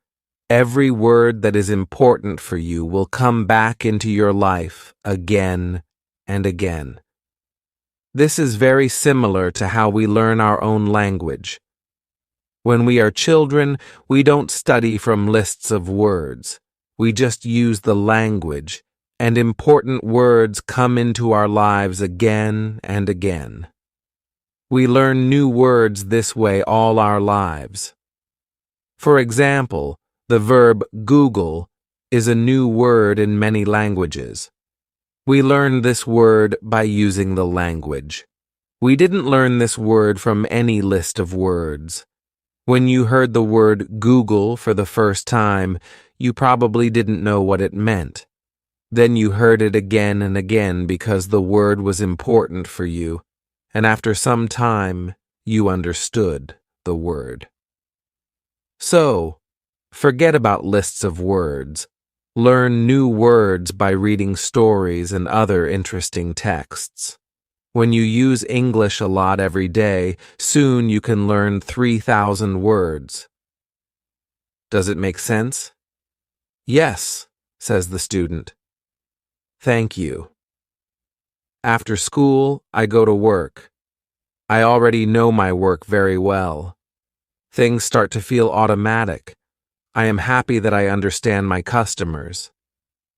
Every word that is important for you will come back into your life again and again. This is very similar to how we learn our own language. When we are children, we don't study from lists of words. We just use the language, and important words come into our lives again and again. We learn new words this way all our lives. For example, the verb Google is a new word in many languages. We learn this word by using the language. We didn't learn this word from any list of words. When you heard the word Google for the first time, you probably didn't know what it meant. Then you heard it again and again because the word was important for you, and after some time, you understood the word. So, forget about lists of words. Learn new words by reading stories and other interesting texts. When you use English a lot every day, soon you can learn 3,000 words. Does it make sense? Yes, says the student. Thank you. After school, I go to work. I already know my work very well. Things start to feel automatic. I am happy that I understand my customers.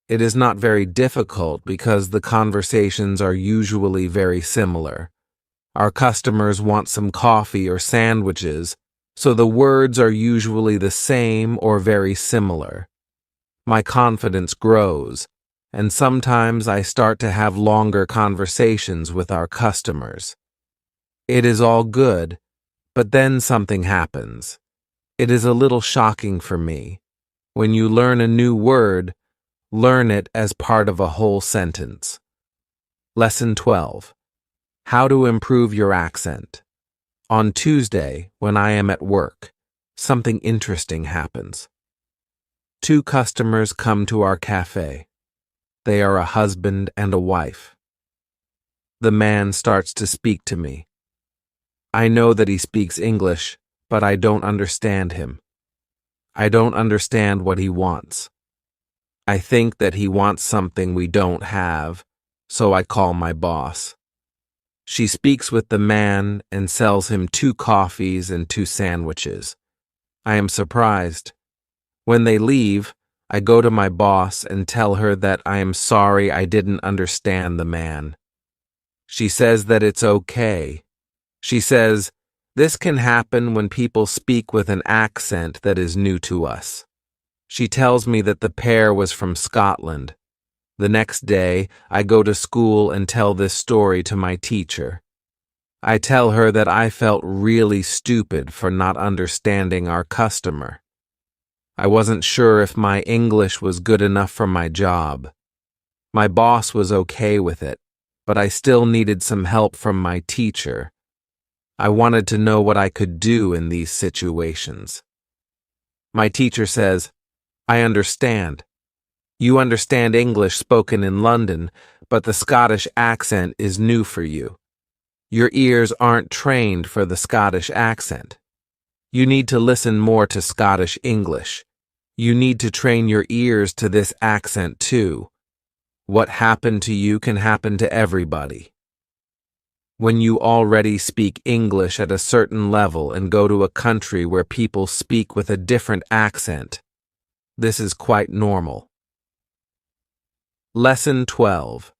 It is not very difficult because the conversations are usually very similar. Our customers want some coffee or sandwiches, so the words are usually the same or very similar. My confidence grows, and sometimes I start to have longer conversations with our customers. It is all good, but then something happens. It is a little shocking for me. When you learn a new word, learn it as part of a whole sentence. Lesson 12. How to improve your accent. On Tuesday, when I am at work, something interesting happens. 2 customers come to our cafe. They are a husband and a wife. The man starts to speak to me. I know that he speaks English, but I don't understand him. I don't understand what he wants. I think that he wants something we don't have, so I call my boss. She speaks with the man and sells him 2 coffees and 2 sandwiches. I am surprised. When they leave, I go to my boss and tell her that I am sorry I didn't understand the man. She says that it's okay. She says, this can happen when people speak with an accent that is new to us. She tells me that the pair was from Scotland. The next day, I go to school and tell this story to my teacher. I tell her that I felt really stupid for not understanding our customer. I wasn't sure if my English was good enough for my job. My boss was okay with it, but I still needed some help from my teacher. I wanted to know what I could do in these situations. My teacher says, I understand. You understand English spoken in London, but the Scottish accent is new for you. Your ears aren't trained for the Scottish accent. You need to listen more to Scottish English. You need to train your ears to this accent too. What happened to you can happen to everybody. When you already speak English at a certain level and go to a country where people speak with a different accent, this is quite normal. Lesson 12.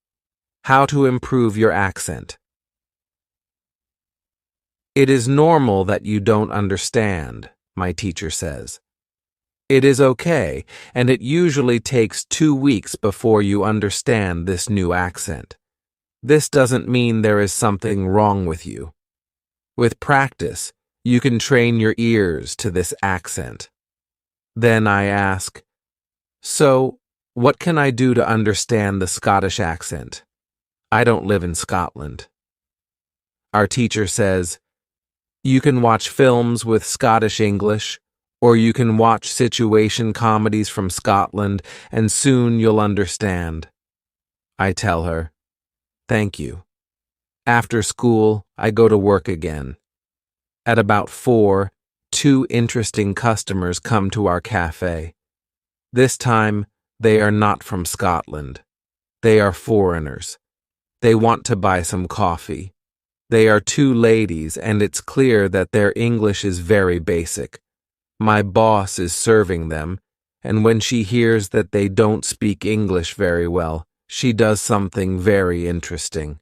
How to improve your accent. It is normal that you don't understand, my teacher says. It is okay, and it usually takes 2 weeks before you understand this new accent. This doesn't mean there is something wrong with you. With practice, you can train your ears to this accent. Then I ask, so, what can I do to understand the Scottish accent? I don't live in Scotland. Our teacher says, you can watch films with Scottish English, or you can watch situation comedies from Scotland, and soon you'll understand. I tell her, thank you. After school, I go to work again. At about 4, 2 interesting customers come to our cafe. This time, they are not from Scotland. They are foreigners. They want to buy some coffee. They are 2 ladies, and it's clear that their English is very basic. My boss is serving them, and when she hears that they don't speak English very well, she does something very interesting.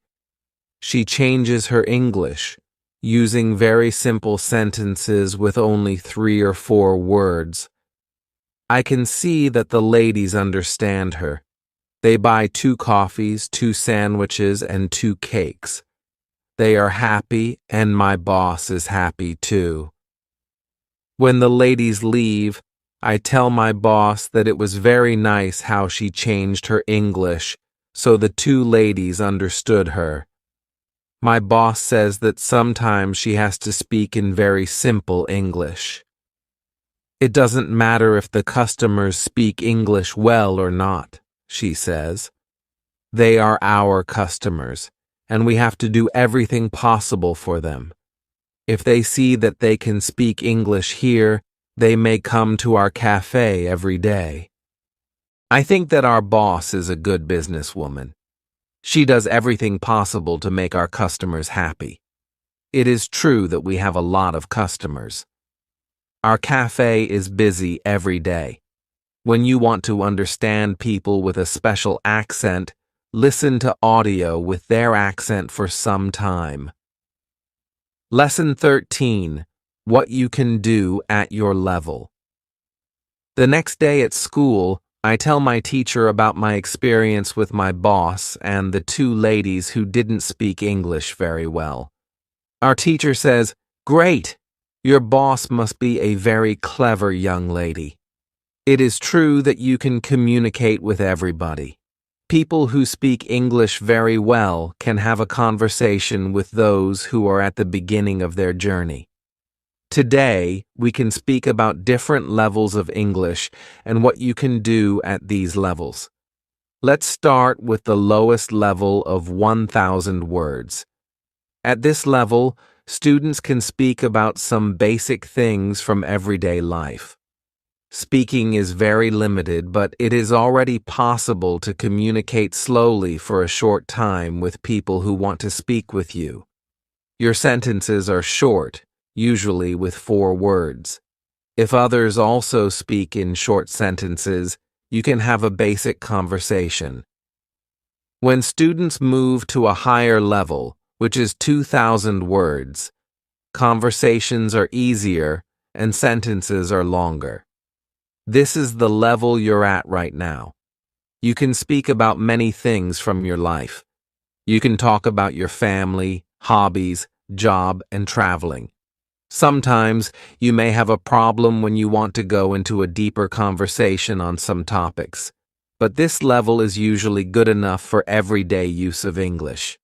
She changes her English using very simple sentences with only 3 or 4 words. I can see that the ladies understand her. They buy 2 coffees, 2 sandwiches, and 2 cakes. They are happy, and my boss is happy too. When the ladies leave, I tell my boss that it was very nice how she changed her English so the 2 ladies understood her. My boss says that sometimes she has to speak in very simple English. It doesn't matter if the customers speak English well or not, she says. They are our customers, and we have to do everything possible for them. If they see that they can speak English here, they may come to our cafe every day. I think that our boss is a good businesswoman. She does everything possible to make our customers happy. It is true that we have a lot of customers. Our cafe is busy every day. When you want to understand people with a special accent, listen to audio with their accent for some time. Lesson 13. What you can do at your level. The next day at school, I tell my teacher about my experience with my boss and the 2 ladies who didn't speak English very well. Our teacher says, "Great! Your boss must be a very clever young lady. It is true that you can communicate with everybody. People who speak English very well can have a conversation with those who are at the beginning of their journey. Today, we can speak about different levels of English and what you can do at these levels. Let's start with the lowest level of 1,000 words. At this level, students can speak about some basic things from everyday life. Speaking is very limited, but it is already possible to communicate slowly for a short time with people who want to speak with you. Your sentences are short, usually with 4 words. If others also speak in short sentences, you can have a basic conversation. When students move to a higher level, which is 2,000 words, conversations are easier and sentences are longer. This is the level you're at right now. You can speak about many things from your life. You can talk about your family, hobbies, job, and traveling. Sometimes you may have a problem when you want to go into a deeper conversation on some topics, but this level is usually good enough for everyday use of English.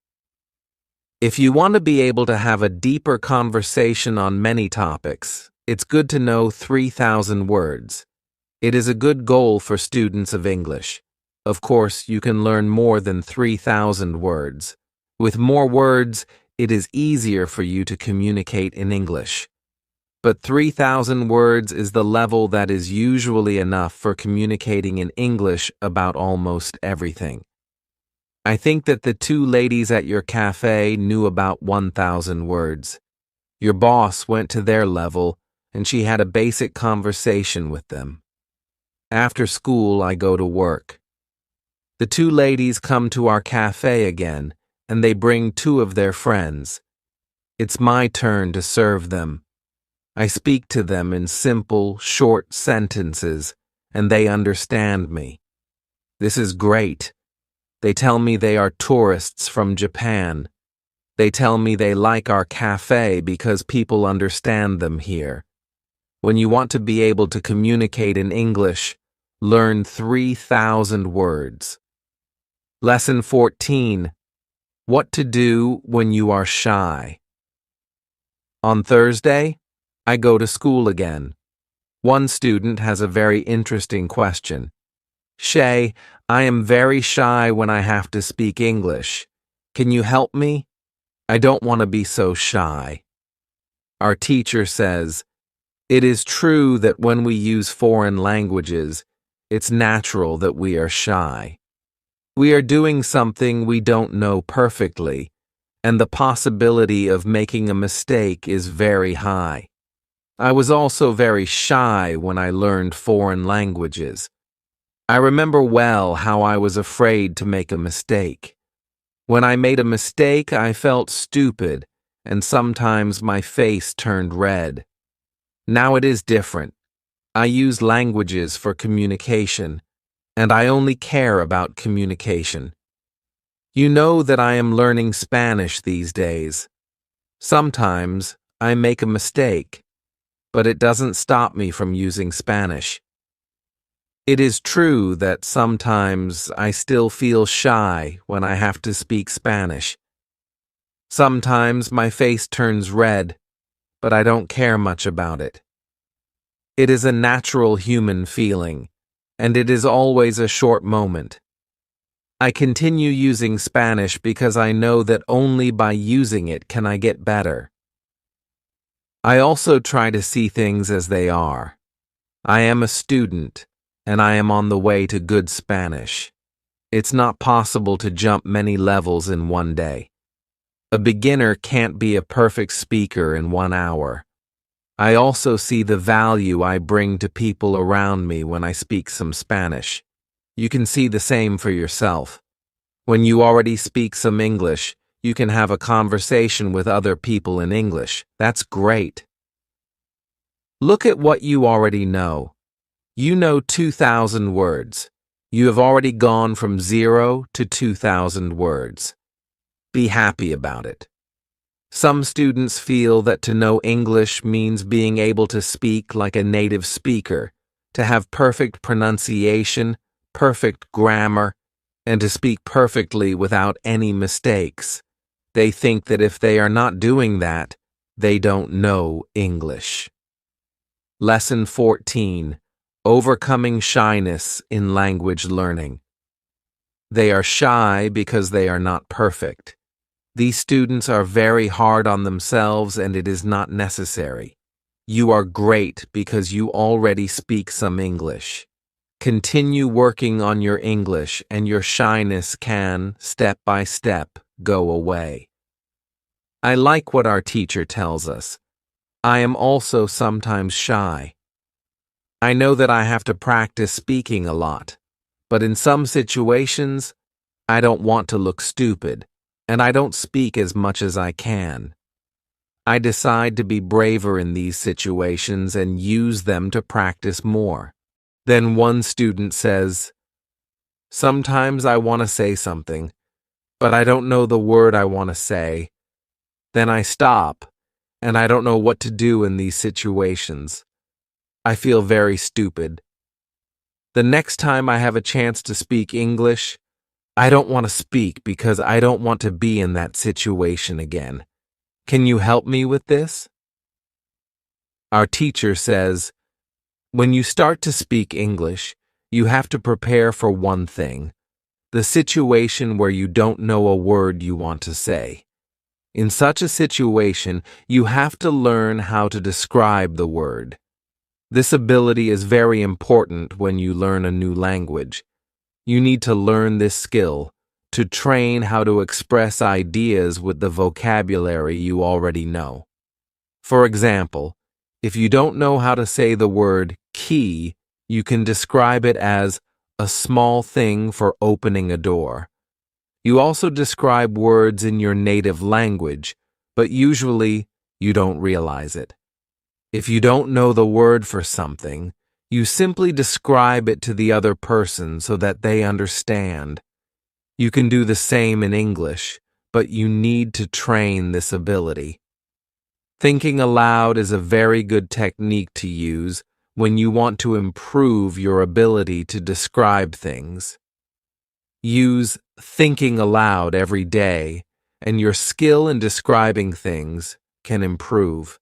If you want to be able to have a deeper conversation on many topics, it's good to know 3,000 words. It is a good goal for students of English. Of course, you can learn more than 3,000 words. With more words, it is easier for you to communicate in English. But 3,000 words is the level that is usually enough for communicating in English about almost everything. I think that the 2 ladies at your cafe knew about 1,000 words. Your boss went to their level, and she had a basic conversation with them. After school, I go to work. The 2 ladies come to our cafe again, and they bring 2 of their friends. It's my turn to serve them. I speak to them in simple, short sentences, and they understand me. This is great. They tell me they are tourists from Japan. They tell me they like our cafe because people understand them here. When you want to be able to communicate in English, learn 3,000 words. Lesson 14. What to do when you are shy. On Thursday, I go to school again. One student has a very interesting question. "Shay, I am very shy when I have to speak English. Can you help me? I don't want to be so shy." Our teacher says, "It is true that when we use foreign languages, it's natural that we are shy. We are doing something we don't know perfectly, and the possibility of making a mistake is very high. I was also very shy when I learned foreign languages. I remember well how I was afraid to make a mistake. When I made a mistake, I felt stupid, and sometimes my face turned red. Now it is different. I use languages for communication, and I only care about communication. You know that I am learning Spanish these days. Sometimes I make a mistake, but it doesn't stop me from using Spanish. It is true that sometimes I still feel shy when I have to speak Spanish. Sometimes my face turns red, but I don't care much about it. It is a natural human feeling, and it is always a short moment. I continue using Spanish because I know that only by using it can I get better. I also try to see things as they are. I am a student, and I am on the way to good Spanish. It's not possible to jump many levels in one day. A beginner can't be a perfect speaker in 1 hour. I also see the value I bring to people around me when I speak some Spanish. You can see the same for yourself. When you already speak some English, you can have a conversation with other people in English. That's great. Look at what you already know. You know 2,000 words. You have already gone from 0 to 2,000 words. Be happy about it. Some students feel that to know English means being able to speak like a native speaker, to have perfect pronunciation, perfect grammar, and to speak perfectly without any mistakes. They think that if they are not doing that, they don't know English. Lesson 14. Overcoming shyness in language learning. They are shy because they are not perfect. These students are very hard on themselves, and it is not necessary. You are great because you already speak some English. Continue working on your English, and your shyness can, step by step, go away. I like what our teacher tells us. I am also sometimes shy. I know that I have to practice speaking a lot, but in some situations, I don't want to look stupid, and I don't speak as much as I can. I decide to be braver in these situations and use them to practice more. Then one student says, "Sometimes I want to say something, but I don't know the word I want to say. Then I stop, and I don't know what to do in these situations. I feel very stupid. The next time I have a chance to speak English, I don't want to speak because I don't want to be in that situation again. Can you help me with this?" Our teacher says, when you start to speak English, you have to prepare for one thing, the situation where you don't know a word you want to say. In such a situation, you have to learn how to describe the word. This ability is very important when you learn a new language. You need to learn this skill to train how to express ideas with the vocabulary you already know. For example, if you don't know how to say the word key, you can describe it as a small thing for opening a door. You also describe words in your native language, but usually you don't realize it. If you don't know the word for something, you simply describe it to the other person so that they understand. You can do the same in English, but you need to train this ability. Thinking aloud is a very good technique to use when you want to improve your ability to describe things. Use thinking aloud every day, and your skill in describing things can improve.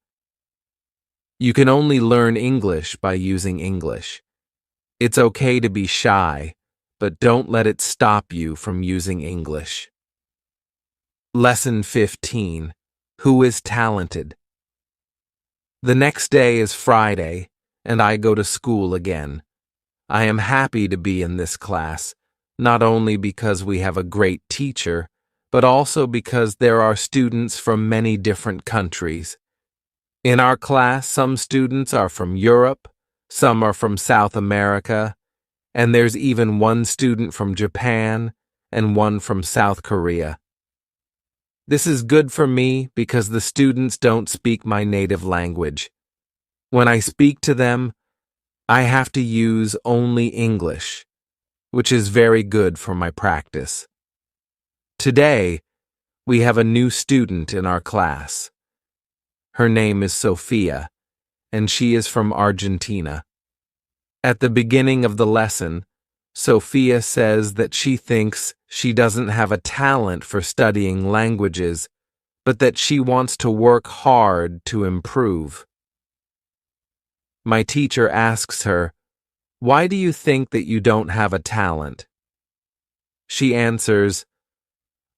You can only learn English by using English. It's okay to be shy, but don't let it stop you from using English. Lesson 15. Who is talented? The next day is Friday, and I go to school again. I am happy to be in this class, not only because we have a great teacher, but also because there are students from many different countries. In our class, some students are from Europe, some are from South America, and there's even one student from Japan and one from South Korea. This is good for me because the students don't speak my native language. When I speak to them, I have to use only English, which is very good for my practice. Today, we have a new student in our class. Her name is Sophia, and she is from Argentina. At the beginning of the lesson, Sophia says that she thinks she doesn't have a talent for studying languages, but that she wants to work hard to improve. My teacher asks her, "Why do you think that you don't have a talent?" She answers,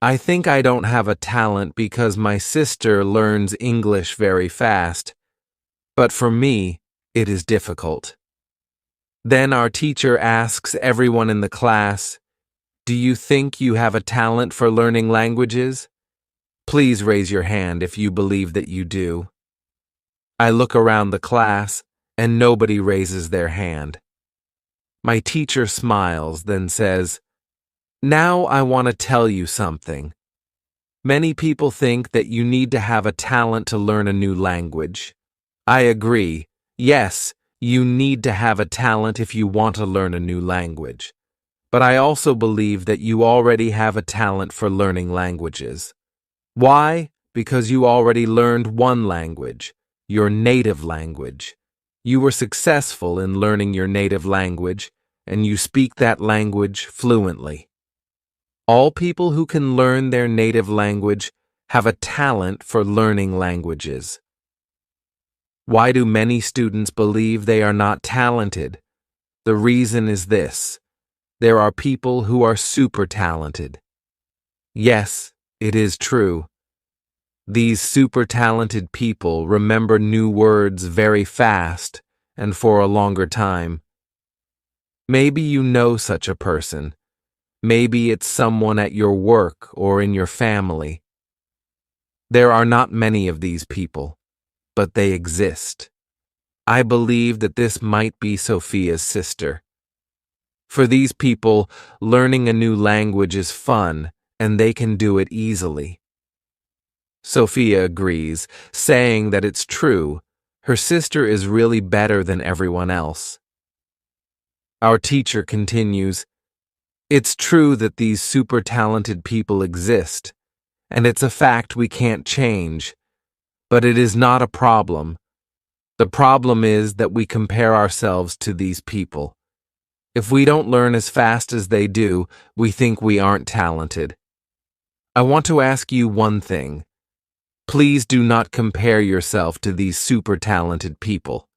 "I think I don't have a talent because my sister learns English very fast, but for me, it is difficult." Then our teacher asks everyone in the class, "Do you think you have a talent for learning languages? Please raise your hand if you believe that you do." I look around the class, and nobody raises their hand. My teacher smiles, then says, "Now I want to tell you something. Many people think that you need to have a talent to learn a new language. I agree. Yes, you need to have a talent if you want to learn a new language. But I also believe that you already have a talent for learning languages. Why? Because you already learned one language, your native language. You were successful in learning your native language, and you speak that language fluently. All people who can learn their native language have a talent for learning languages. Why do many students believe they are not talented? The reason is this: there are people who are super talented. Yes, it is true. These super talented people remember new words very fast and for a longer time. Maybe you know such a person. Maybe it's someone at your work or in your family. There are not many of these people, but they exist. I believe that this might be Sophia's sister. For these people, learning a new language is fun, and they can do it easily. Sophia agrees, saying that it's true. Her sister is really better than everyone else. Our teacher continues, "It's true that these super talented people exist, and it's a fact we can't change, but it is not a problem. The problem is that we compare ourselves to these people. If we don't learn as fast as they do, we think we aren't talented. I want to ask you one thing. Please do not compare yourself to these super talented people.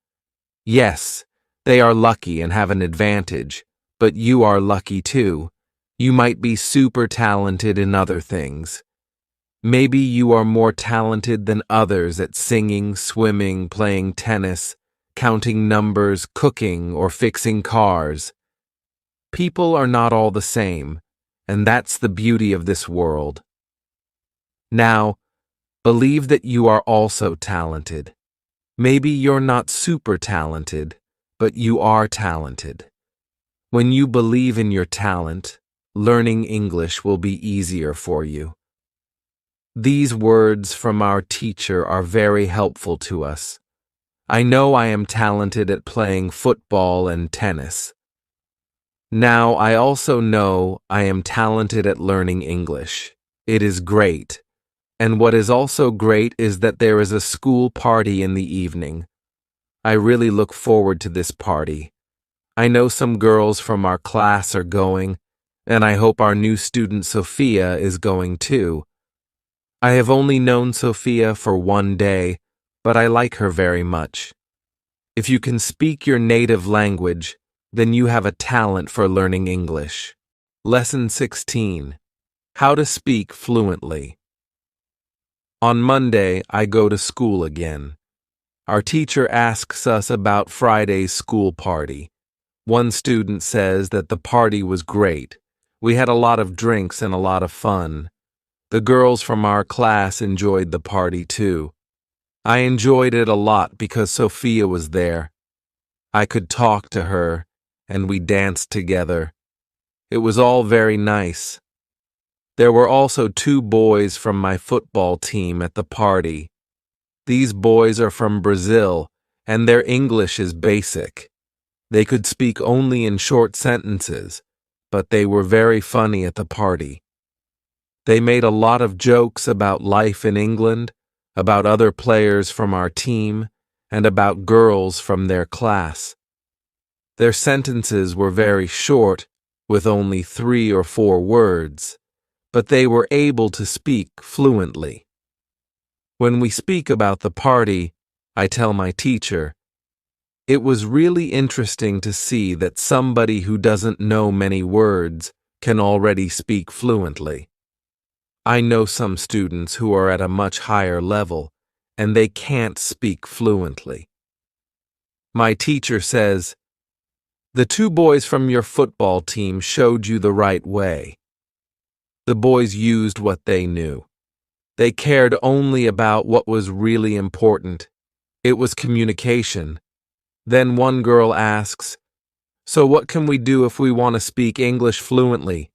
Yes, they are lucky and have an advantage, but you are lucky too. You might be super talented in other things. Maybe you are more talented than others at singing, swimming, playing tennis, counting numbers, cooking, or fixing cars. People are not all the same, and that's the beauty of this world. Now, believe that you are also talented. Maybe you're not super talented, but you are talented. When you believe in your talent, learning English will be easier for you." These words from our teacher are very helpful to us. I know I am talented at playing football and tennis. Now I also know I am talented at learning English. It is great. And what is also great is that there is a school party in the evening. I really look forward to this party. I know some girls from our class are going, and I hope our new student Sophia is going too. I have only known Sophia for one day, but I like her very much. If you can speak your native language, then you have a talent for learning English. Lesson 16. How to speak fluently. On Monday, I go to school again. Our teacher asks us about Friday's school party. One student says that the party was great. We had a lot of drinks and a lot of fun. The girls from our class enjoyed the party too. I enjoyed it a lot because Sophia was there. I could talk to her, and we danced together. It was all very nice. There were also 2 boys from my football team at the party. These boys are from Brazil, and their English is basic. They could speak only in short sentences, but they were very funny at the party. They made a lot of jokes about life in England, about other players from our team, and about girls from their class. Their sentences were very short, with only 3 or 4 words, but they were able to speak fluently. When we speak about the party, I tell my teacher, "It was really interesting to see that somebody who doesn't know many words can already speak fluently. I know some students who are at a much higher level, and they can't speak fluently." My teacher says, "The 2 boys from your football team showed you the right way." The boys used what they knew. They cared only about what was really important. It was communication. Then one girl asks, "So what can we do if we want to speak English fluently?"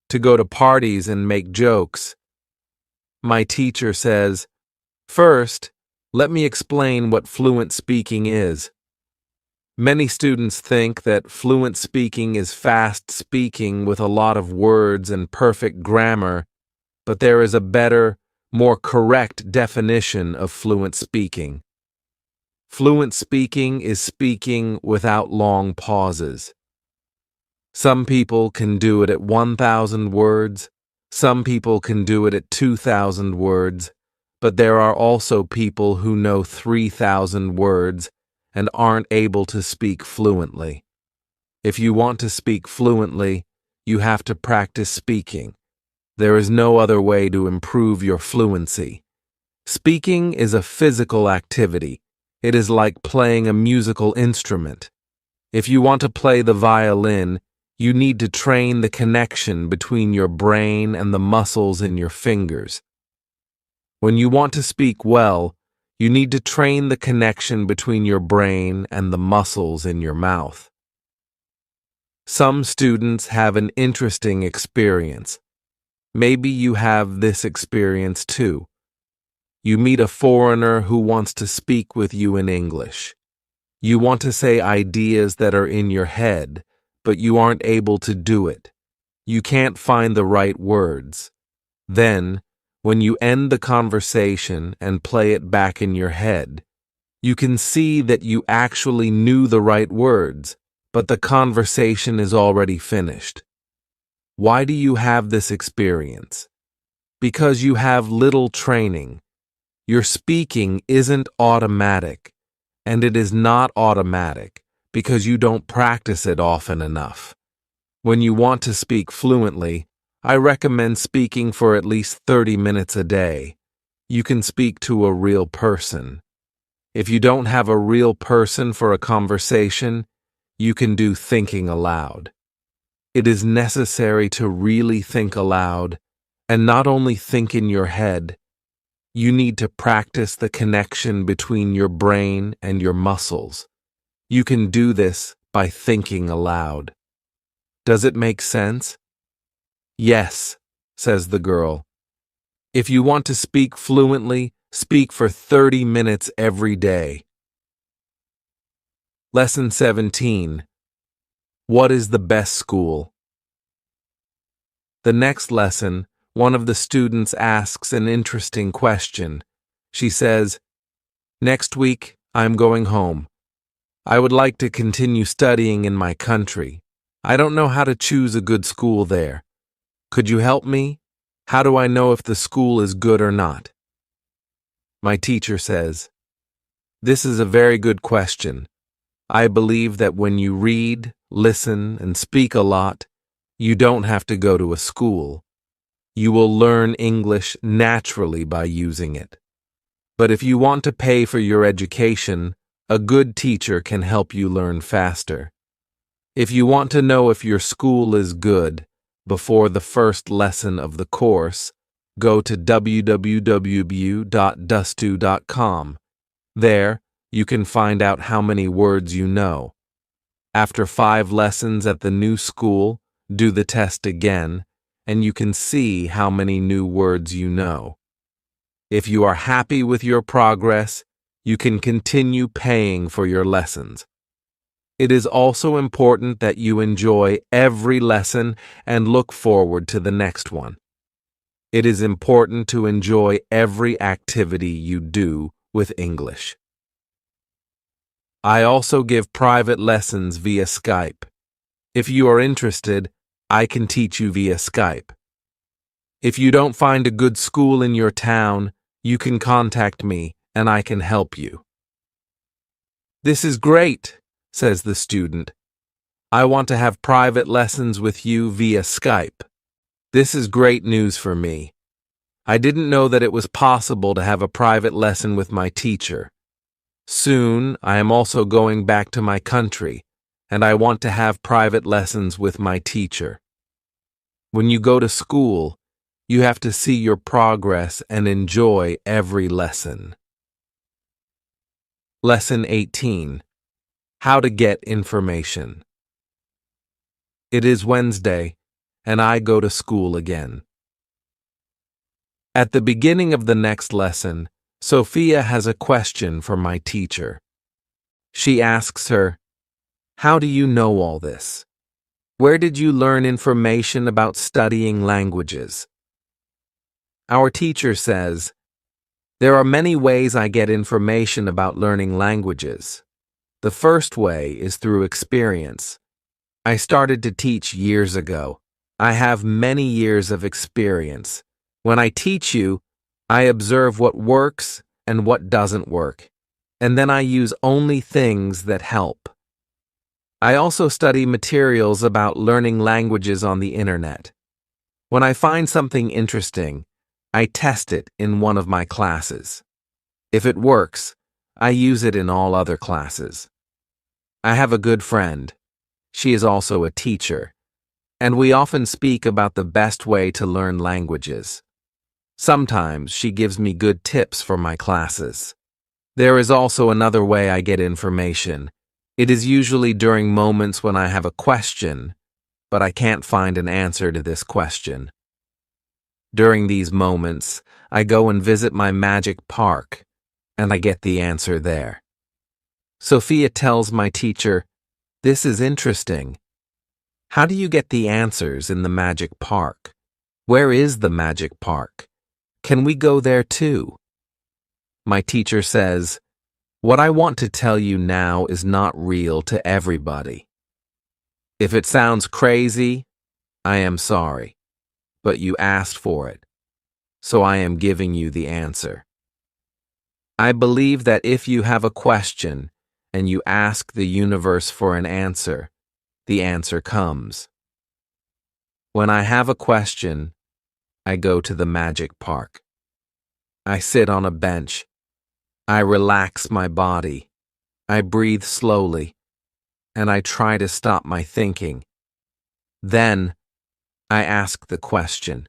"To go to parties and make jokes." My teacher says, "First, let me explain what fluent speaking is." Many students think that fluent speaking is fast speaking with a lot of words and perfect grammar, but there is a better, more correct definition of fluent speaking. Fluent speaking is speaking without long pauses. Some people can do it at 1,000 words, some people can do it at 2,000 words, but there are also people who know 3,000 words and aren't able to speak fluently. If you want to speak fluently, you have to practice speaking. There is no other way to improve your fluency. Speaking is a physical activity. It is like playing a musical instrument. If you want to play the violin, you need to train the connection between your brain and the muscles in your fingers. When you want to speak well, you need to train the connection between your brain and the muscles in your mouth. Some students have an interesting experience. Maybe you have this experience too. You meet a foreigner who wants to speak with you in English. You want to say ideas that are in your head, but you aren't able to do it. You can't find the right words. Then, when you end the conversation and play it back in your head, you can see that you actually knew the right words, but the conversation is already finished. Why do you have this experience? Because you have little training. Your speaking isn't automatic, and it is not automatic because you don't practice it often enough. When you want to speak fluently, I recommend speaking for at least 30 minutes a day. You can speak to a real person. If you don't have a real person for a conversation, you can do thinking aloud. It is necessary to really think aloud, and not only think in your head. You need to practice the connection between your brain and your muscles. You can do this by thinking aloud. Does it make sense? Yes, says the girl. If you want to speak fluently, speak for 30 minutes every day. Lesson 17. What is the best school? The next lesson, one of the students asks an interesting question. She says, "Next week, I'm going home. I would like to continue studying in my country. I don't know how to choose a good school there. Could you help me? How do I know if the school is good or not?" My teacher says, "This is a very good question. I believe that when you read, listen, and speak a lot, you don't have to go to a school. You will learn English naturally by using it. But if you want to pay for your education, a good teacher can help you learn faster. If you want to know if your school is good, before the first lesson of the course, go to www.dustu.com. There, you can find out how many words you know. After 5 lessons at the new school, do the test again, and you can see how many new words you know. If you are happy with your progress, you can continue paying for your lessons. It is also important that you enjoy every lesson and look forward to the next one. It is important to enjoy every activity you do with English. I also give private lessons via Skype. If you are interested, I can teach you via Skype. If you don't find a good school in your town, you can contact me and I can help you. This is great, says the student. I want to have private lessons with you via Skype. This is great news for me. I didn't know that it was possible to have a private lesson with my teacher. Soon, I am also going back to my country, and I want to have private lessons with my teacher. When you go to school, you have to see your progress and enjoy every lesson. Lesson 18. How to get information. It is Wednesday, and I go to school again. At the beginning of the next lesson, Sophia has a question for my teacher. She asks her, "How do you know all this? Where did you learn information about studying languages?" Our teacher says, "There are many ways I get information about learning languages. The first way is through experience. I started to teach years ago. I have many years of experience. When I teach you, I observe what works and what doesn't work, and then I use only things that help. I also study materials about learning languages on the internet. When I find something interesting, I test it in one of my classes. If it works, I use it in all other classes. I have a good friend. She is also a teacher, and we often speak about the best way to learn languages. Sometimes she gives me good tips for my classes. There is also another way I get information. It is usually during moments when I have a question, but I can't find an answer to this question. During these moments, I go and visit my magic park, and I get the answer there. Sophia tells my teacher, "This is interesting. How do you get the answers in the magic park? Where is the magic park? Can we go there too?" My teacher says, "What I want to tell you now is not real to everybody. If it sounds crazy, I am sorry, but you asked for it, so I am giving you the answer. I believe that if you have a question and you ask the universe for an answer, the answer comes. When I have a question, I go to the magic park. I sit on a bench. I relax my body. I breathe slowly, and I try to stop my thinking. Then, I ask the question.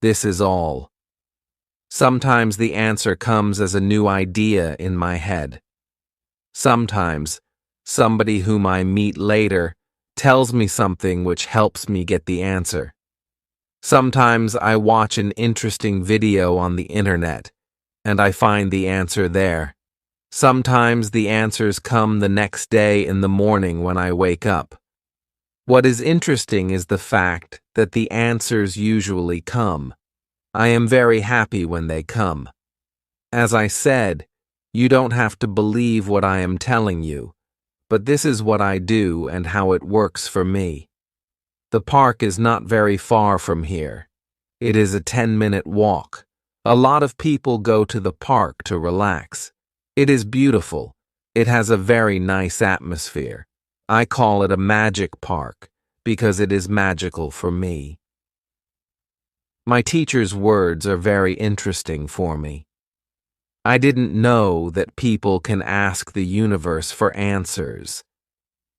This is all. Sometimes the answer comes as a new idea in my head. Sometimes, somebody whom I meet later tells me something which helps me get the answer. Sometimes I watch an interesting video on the internet, and I find the answer there. Sometimes the answers come the next day in the morning when I wake up. What is interesting is the fact that the answers usually come. I am very happy when they come. As I said, you don't have to believe what I am telling you, but this is what I do and how it works for me. The park is not very far from here. It is a 10-minute walk. A lot of people go to the park to relax. It is beautiful. It has a very nice atmosphere. I call it a magic park because it is magical for me. My teacher's words are very interesting for me. I didn't know that people can ask the universe for answers.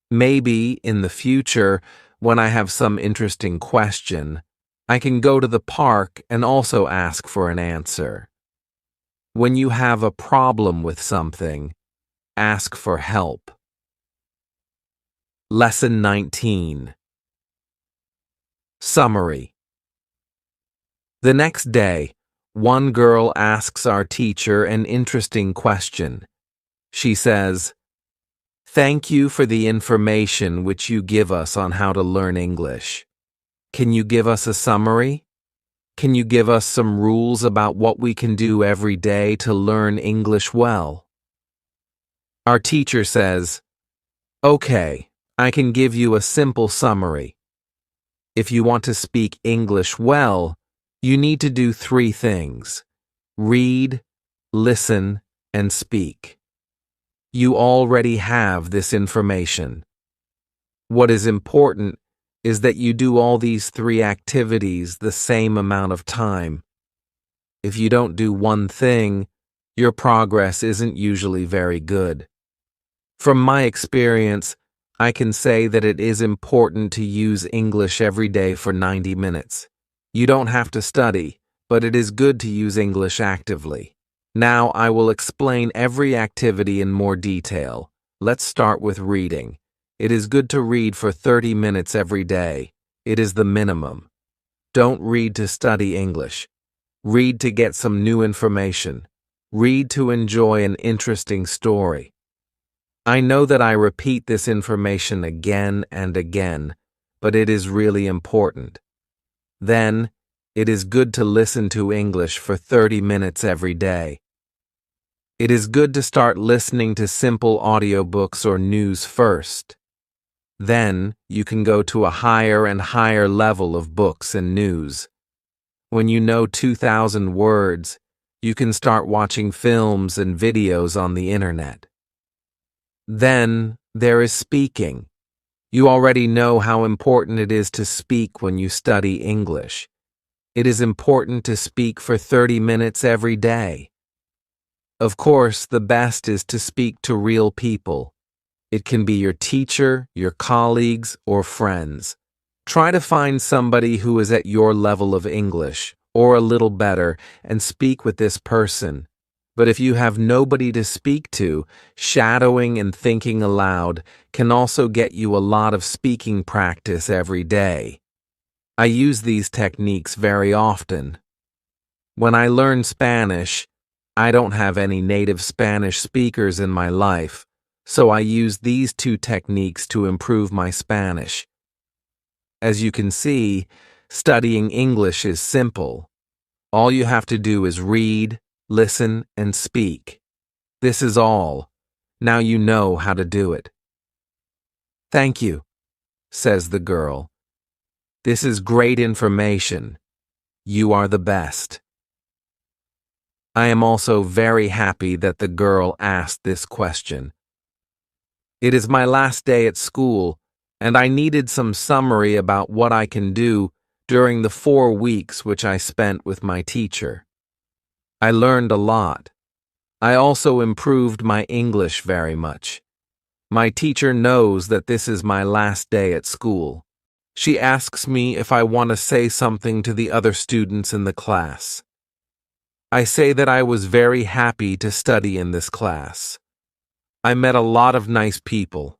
Maybe in the future, when I have some interesting question, I can go to the park and also ask for an answer. When you have a problem with something, ask for help. Lesson 19. Summary. The next day, one girl asks our teacher an interesting question. She says, "Thank you for the information which you give us on how to learn English. Can you give us a summary? Can you give us some rules about what we can do every day to learn English well?" Our teacher says, "Okay, I can give you a simple summary. If you want to speak English well, you need to do 3 things: read, listen, and speak. You already have this information. What is important is that you do all these 3 activities the same amount of time. If you don't do one thing, your progress isn't usually very good. From my experience, I can say that it is important to use English every day for 90 minutes. You don't have to study, but it is good to use English actively. Now I will explain every activity in more detail. Let's start with reading. It is good to read for 30 minutes every day. It is the minimum. Don't read to study English. Read to get some new information. Read to enjoy an interesting story. I know that I repeat this information again and again, but it is really important. Then, it is good to listen to English for 30 minutes every day. It is good to start listening to simple audiobooks or news first. Then, you can go to a higher and higher level of books and news. When you know 2,000 words, you can start watching films and videos on the internet. Then, there is speaking. You already know how important it is to speak when you study English. It is important to speak for 30 minutes every day. Of course, the best is to speak to real people. It can be your teacher, your colleagues, or friends. Try to find somebody who is at your level of English, or a little better, and speak with this person. But if you have nobody to speak to, shadowing and thinking aloud can also get you a lot of speaking practice every day. I use these techniques very often. When I learn Spanish, I don't have any native Spanish speakers in my life, so I use these 2 techniques to improve my Spanish. As you can see, studying English is simple. All you have to do is read, listen, and speak. This is all. Now you know how to do it. "Thank you," says the girl. "This is great information. You are the best." I am also very happy that the girl asked this question. It is my last day at school, and I needed some summary about what I can do during the 4 weeks which I spent with my teacher. I learned a lot. I also improved my English very much. My teacher knows that this is my last day at school. She asks me if I want to say something to the other students in the class. I say that I was very happy to study in this class. I met a lot of nice people.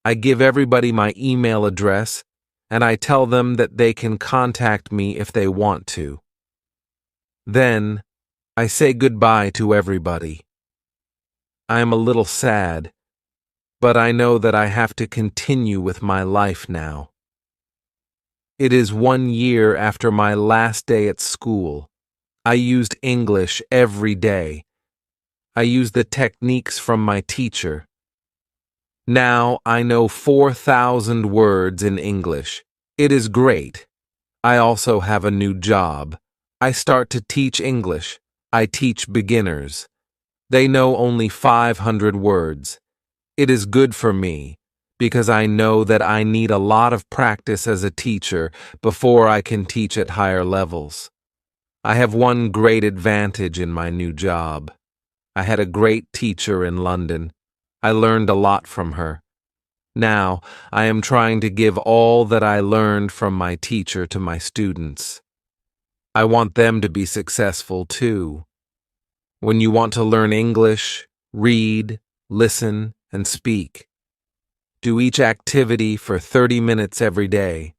I give everybody my email address, and I tell them that they can contact me if they want to. Then, I say goodbye to everybody. I am a little sad, but I know that I have to continue with my life now. It is 1 year after my last day at school. I used English every day. I used the techniques from my teacher. Now I know 4,000 words in English. It is great. I also have a new job. I start to teach English. I teach beginners. They know only 500 words. It is good for me, because I know that I need a lot of practice as a teacher before I can teach at higher levels. I have one great advantage in my new job. I had a great teacher in London. I learned a lot from her. Now, I am trying to give all that I learned from my teacher to my students. I want them to be successful too. When you want to learn English, read, listen, and speak. Do each activity for 30 minutes every day.